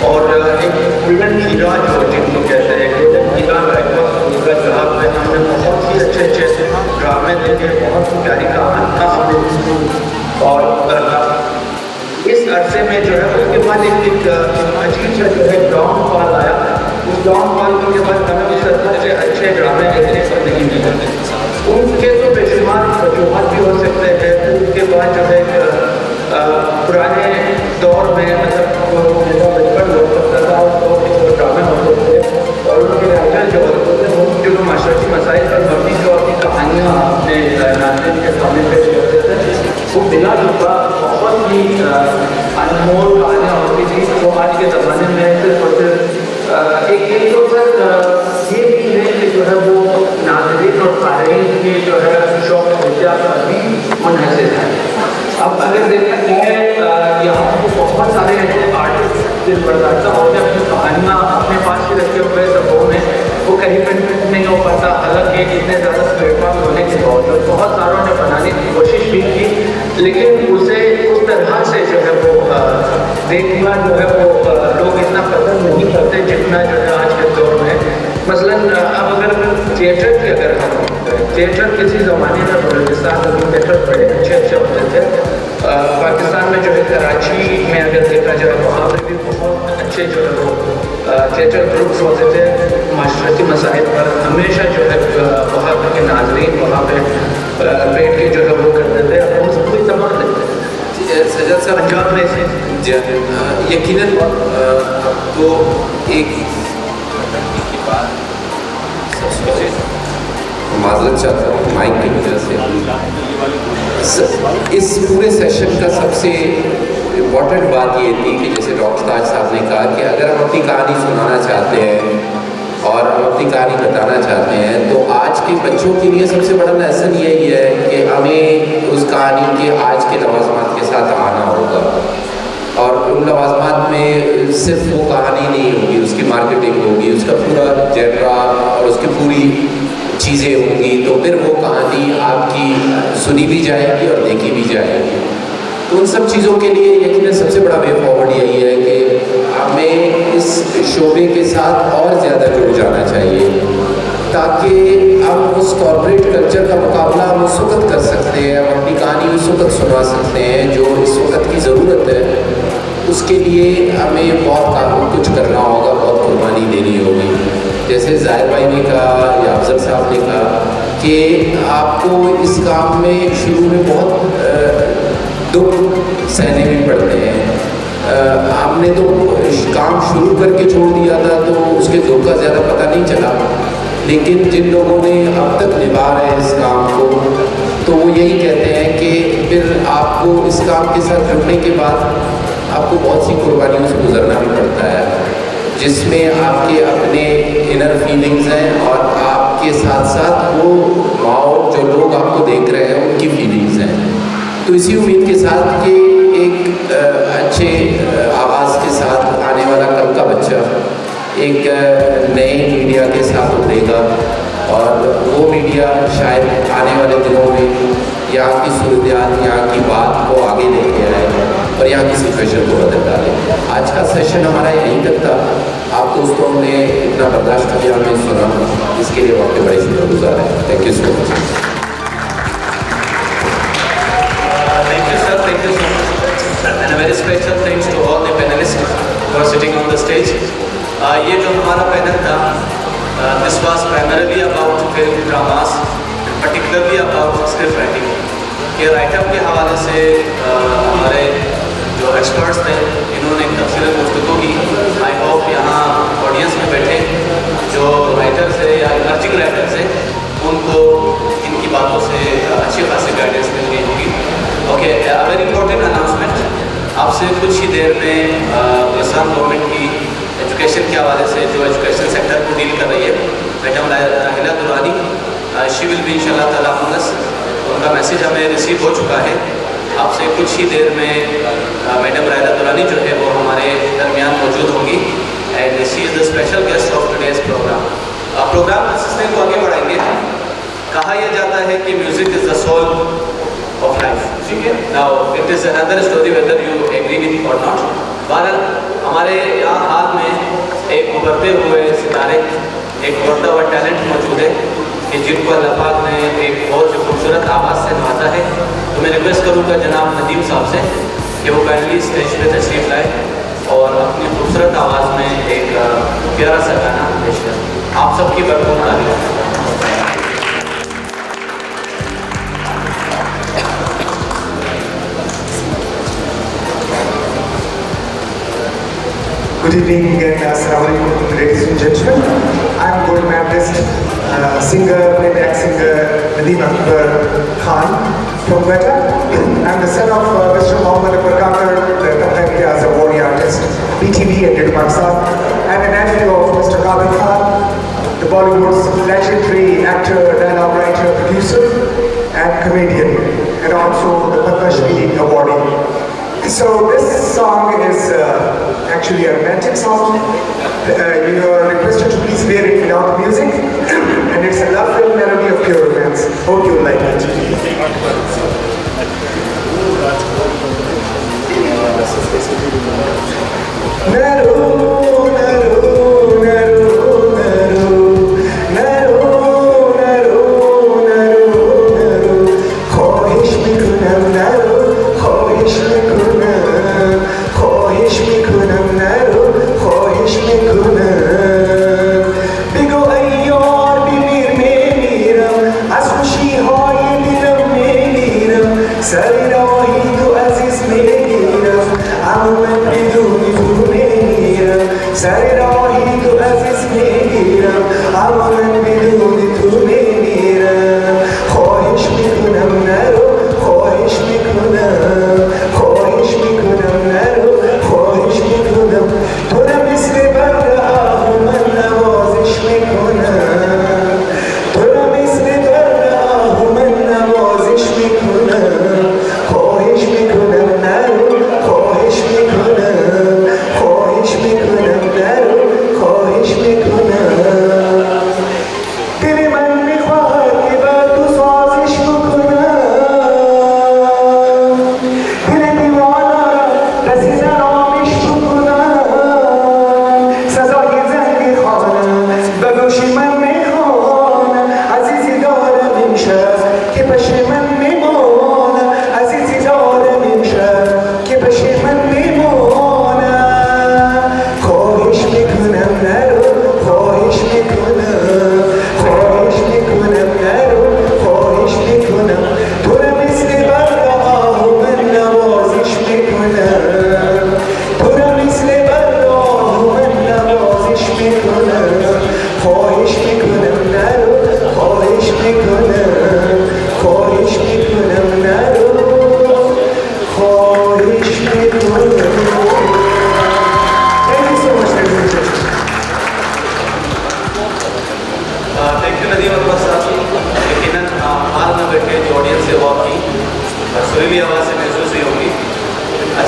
और एक गोल्डन हीरा जो जिनको कहते हैं गोल्डन हीरा जहाँ पे हमने बहुत ही अच्छे अच्छे ड्रामे देखे, बहुत ही प्यारी कहानियाँ हमने। और इस अरसे में जो है उसके बाद एक अजीब सा जो है डाउनफॉल आया। उस डाउनफॉल के बाद हमें उस तरह से अच्छे ड्रामे देखने को नहीं मिले। उनके तो बेशुमार वजूहत भी हो सकते हैं। उसके बाद जो है पुराने दौर में मतलब मेरा बचपन हो सकता था उस दौर के जो ड्रामे होते थे और उनके राइटर जो होते थे वो जो माशरती मसाइल पर मबनी जो अपनी कहानियाँ अपने नाज़रीन के सामने पेश करते थे वो बिला जुबा बहुत ही अनमोल कहानियाँ होती थी। तो आज के ज़माने में सिर्फ और सिर्फ एक तो सर ये भी है कि जो है वो नाज़रीन और क़ारीन के जो है शौक़ विद्या पर भी मुनहसर है। अब अगर देखते हैं यहाँ पर बहुत सारे ऐसे आर्टिस्ट दिल बर्दाश्ता होते हैं अपनी कहानियाँ अपने पास ही रखे हुए सबों में वो कहीं प्रिंट नहीं हो पाता। हालांकि इतने ज़्यादा प्लेटफॉर्म होने के बावजूद बहुत सारों ने बनाने की कोशिश भी की, लेकिन उसे उस तरह से जो है वो देखना जो है वो लोग इतना पसंद नहीं करते जितना जो है आज के दौर में। मसलन अब अगर थिएटर की अगर हम थिएटर किसी ज़माने में बलूचिस्तान में थिएटर बड़े अच्छे अच्छे होते थे। पाकिस्तान में जो है कराची में अगर देखा जाए वहाँ पर भी बहुत अच्छे जो है वो थिएटर ग्रुप्स होते थे। माशरती मसाइल पर हमेशा जो है वहाँ के नाज़रीन वहाँ पे बैठ के जो है वो करते थे। अब उनको कोई तमाम नहीं सजद साहब पंजाब में से यकीनन आपको एक माजरत चाहता हूँ माइक की वजह से। इस पूरे सेशन का सबसे इम्पॉर्टेंट बात ये थी कि जैसे डॉक्टर ताज साहब ने कहा कि अगर हम अपनी कहानी सुनाना चाहते हैं और हम अपनी कहानी बताना चाहते हैं तो आज के बच्चों के लिए सबसे बड़ा लेसन यही है कि हमें उस कहानी के आज के लवाज़मात के साथ आना होगा। और उन लवाज़मात में सिर्फ वो कहानी नहीं होगी, उसकी मार्केटिंग होगी, उसका पूरा जेनरा और उसकी पूरी चीज़ें होंगी। तो फिर वो कहानी आपकी सुनी भी जाएगी और देखी भी जाएगी। तो उन सब चीज़ों के लिए यकीनन सबसे बड़ा वे फॉरवर्ड यही है कि हमें इस शोबे के साथ और ज़्यादा जुड़ जाना चाहिए ताकि हम उस कॉर्पोरेट कल्चर का मुकाबला हम उस वक्त कर सकते हैं, हम अपनी कहानी उस वक्त सुना सकते हैं जो इस वक्त की ज़रूरत है। उसके लिए हमें बहुत कुछ करना होगा, बहुत कुर्बानी देनी होगी। जैसे ज़ाहिर भाई ने कहा या अफजल साहब ने कहा कि आपको इस काम में शुरू में बहुत दुख सहने भी पड़ते हैं। हमने तो काम शुरू करके छोड़ दिया था तो उसके दुख का ज़्यादा पता नहीं चला, लेकिन जिन लोगों ने अब तक निभा रहे हैं इस काम को तो वो यही कहते हैं कि फिर आपको इस काम के साथ जुड़ने के बाद आपको बहुत सी कुर्बानियों से गुजरना भी पड़ता है जिसमें आपके अपने इनर फीलिंग्स हैं और आपके साथ साथ वो माहौल जो लोग आपको देख रहे हैं उनकी फीलिंग्स हैं। तो इसी उम्मीद के साथ कि एक अच्छे आवाज़ के साथ आने वाला कल का बच्चा एक नए मीडिया के साथ उभरेगा और वो मीडिया शायद आने वाले दिनों में यहाँ की सूरत-ए-हाल, यहाँ की बात को आगे लेके आए और यहाँ की सिचुएशन को बदल डाले। आज का सेशन हमारा यहीं तक था। आप दोस्तों ने इतना बर्दाश्त किया, हमें सुना, इसके लिए आपके बड़े शुक्रगुजार हैं। Thank you so much. Thank you, sir. Thank you so much. And a very special thanks to all the panelists who are sitting on the stage. ये जो हमारा पैनल था, this was primarily about film dramas, particularly about script writing. ये write up के हवाले से हमारे जो एक्सपर्ट्स थे, इन्होंने तफसील गुफ्तगू की। आई होप यहाँ ऑडियंस में बैठे जो राइटर्स है या इमर्जिंग राइटर्स है, उनको इनकी बातों से अच्छी खासी गाइडेंस मिल गई होगी। Okay, very important announcement. आपसे कुछ ही देर में बलूचिस्तान गवर्नमेंट की एजुकेशन के हवाले से जो एजुकेशन सेक्टर को डील कर रही है, मैडम राहिला दुरानी, शी विल बी इंशाल्लाह ताला अमंग अस। उनका मैसेज हमें रिसीव हो चुका है। आपसे कुछ ही देर में मैडम राहिला दुरानी जो है वो हमारे दरमियान मौजूद होंगी and she is the special guest of today's program. Program के सिलसिले को आगे बढ़ाएंगे। कहा यह जाता है कि music is the soul of life, ठीक है। Now it is another story whether you agree with और नॉट। बहरहाल हमारे यहाँ हाथ में एक उभरते हुए सितारे, एक उभरता हुआ टैलेंट मौजूद है कि जिनको अल्लाह पाक ने एक बहुत ही खूबसूरत आवाज़ से नवाजा है। तो मैं रिक्वेस्ट करूँगा जनाब नदीम साहब से कि वो काइंडली स्टेज पे तशरीफ़ लाए और अपनी खूबसूरत आवाज़ में एक प्यारा सा गाना पेश करें। आप सबकी भरपूर तारीफ। Good evening and assalamu alaikum, ladies and gentlemen. I'm Gold Medalist, singer, playback singer Nadeem Akbar Khan from Quetta. I'm the son of Mr. Mohammad Akbar Kakar, the Tamil India's awardee artist, BTV and Did Pakistan, and a nephew of Mr. Kabir Khan, the Bollywood's legendary actor, dialogue writer, producer, and comedian, and also the Padma Shri awardee. So this song is actually a romantic song. You are requested to please hear it without music, and it's a love-filled melody of pure romance. Hope you like it.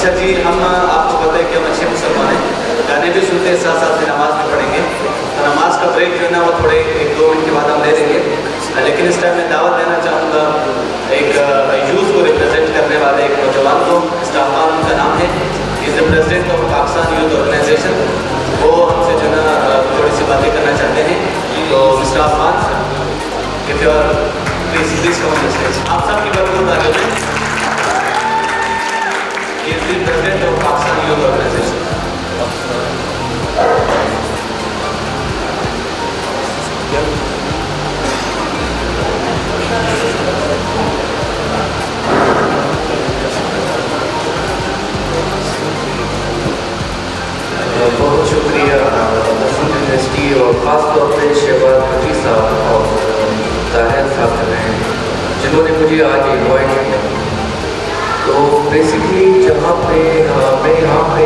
अच्छा जी, हम आपको पता है कि हम अच्छे मुसलमान हैं, गाने भी सुनते हैं, साथ साथ में नमाज भी पढ़ेंगे। तो नमाज का ब्रेक जो है ना वो थोड़े 1-2 मिनट के बाद हम ले लेंगे, लेकिन इस टाइम मैं दावत देना चाहूँगा एक यूथ को रिप्रेजेंट करने वाले एक नौजवान को। इस्ताफान उनका नाम है, is the president of Pakistan youth organization. वो हमसे जो है ना थोड़ी सी बातें करना चाहते हैं। तो mister Affan, if you are please come on the stage. आप सबकी बदबू तालियों में। He is the president of Pakistan Youth Organization. बहुत शुक्रिया दसम यूनिवर्सिटी और ख़ास तौर पे शहबाज भट्टी साहब और ताहिर साहब हैं जिन्होंने मुझे आज इन्वाइट किया। तो बेसिकली जहाँ पे मैं यहाँ पे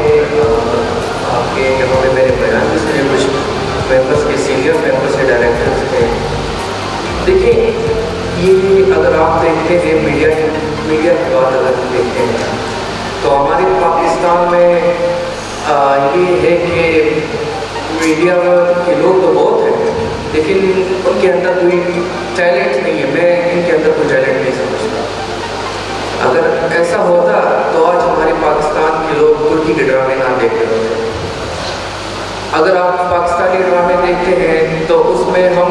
आपके यहाँ पे मेरे बयान से कुछ मेंबर्स के सीनियर मेंबर्स के डायरेक्टर्स थे। देखिए, ये अगर आप देखते हैं मीडिया की बात अगर देखते हैं तो हमारे पाकिस्तान में ये है कि मीडिया के लोग तो बहुत हैं, लेकिन उनके अंदर कोई टैलेंट नहीं है। मैं इनके अंदर कोई टैलेंट नहीं समझता। अगर ऐसा होता तो आज हमारे पाकिस्तान के लोग तुर्की के ड्रामे ना देखते होते। अगर आप पाकिस्तानी ड्रामे देखते हैं तो उसमें हम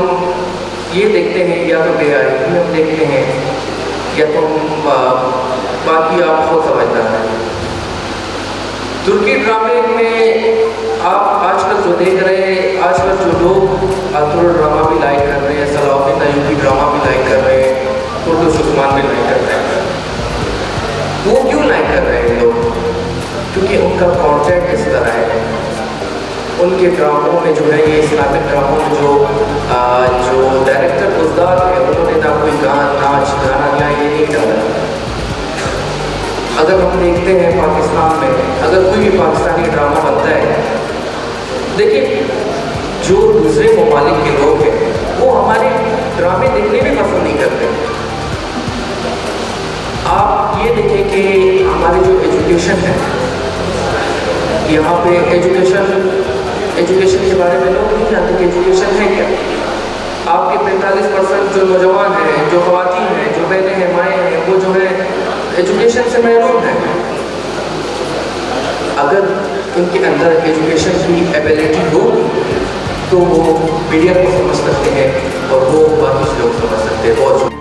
ये देखते हैं या तो बेहाई हम देखते हैं या तो बाकी आप खुद समझदार हैं। तुर्की ड्रामे में आप आजकल जो देख रहे हैं, आजकल जो लोग अतुल ड्रामा भी लाइक कर रहे हैं, सलाउद्दीन अय्यूबी ड्रामा भी लाइक कर रहे हैं, कुर्दुस उस्मान भी लाइक कर रहे हैं। वो क्यों लाइक कर रहे हैं लोग? क्योंकि उनका कॉन्टेंट इस तरह है। उनके ड्रामों में जो है ये इस्लामिक ड्रामों में जो डायरेक्टर गुजदार है उन्होंने ना कोई नाच गाना या ये नहीं डाला। अगर हम देखते हैं पाकिस्तान में अगर कोई भी पाकिस्तानी ड्रामा बनता है, देखिए जो दूसरे ममालिक के लोग हैं वो हमारे ड्रामे देखने में पसंद नहीं करते। आप ये देखें कि हमारे जो एजुकेशन है, यहाँ पे एजुकेशन के बारे में लोग नहीं जानते कि एजुकेशन है क्या। आपके 45% जो नौजवान हैं, जो ख़वातीन हैं, जो बहनें हैं, माएँ हैं, वो जो है एजुकेशन से महरूम हैं। अगर उनके अंदर एजुकेशन की एबिलिटी हो तो वो मीडिया को समझ सकते हैं और वो बाकी लोग समझ सकते हैं। बहुत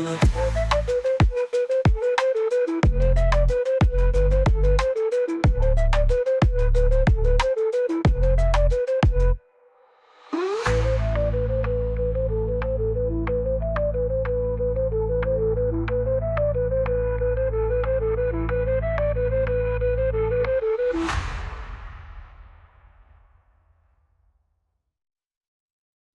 you.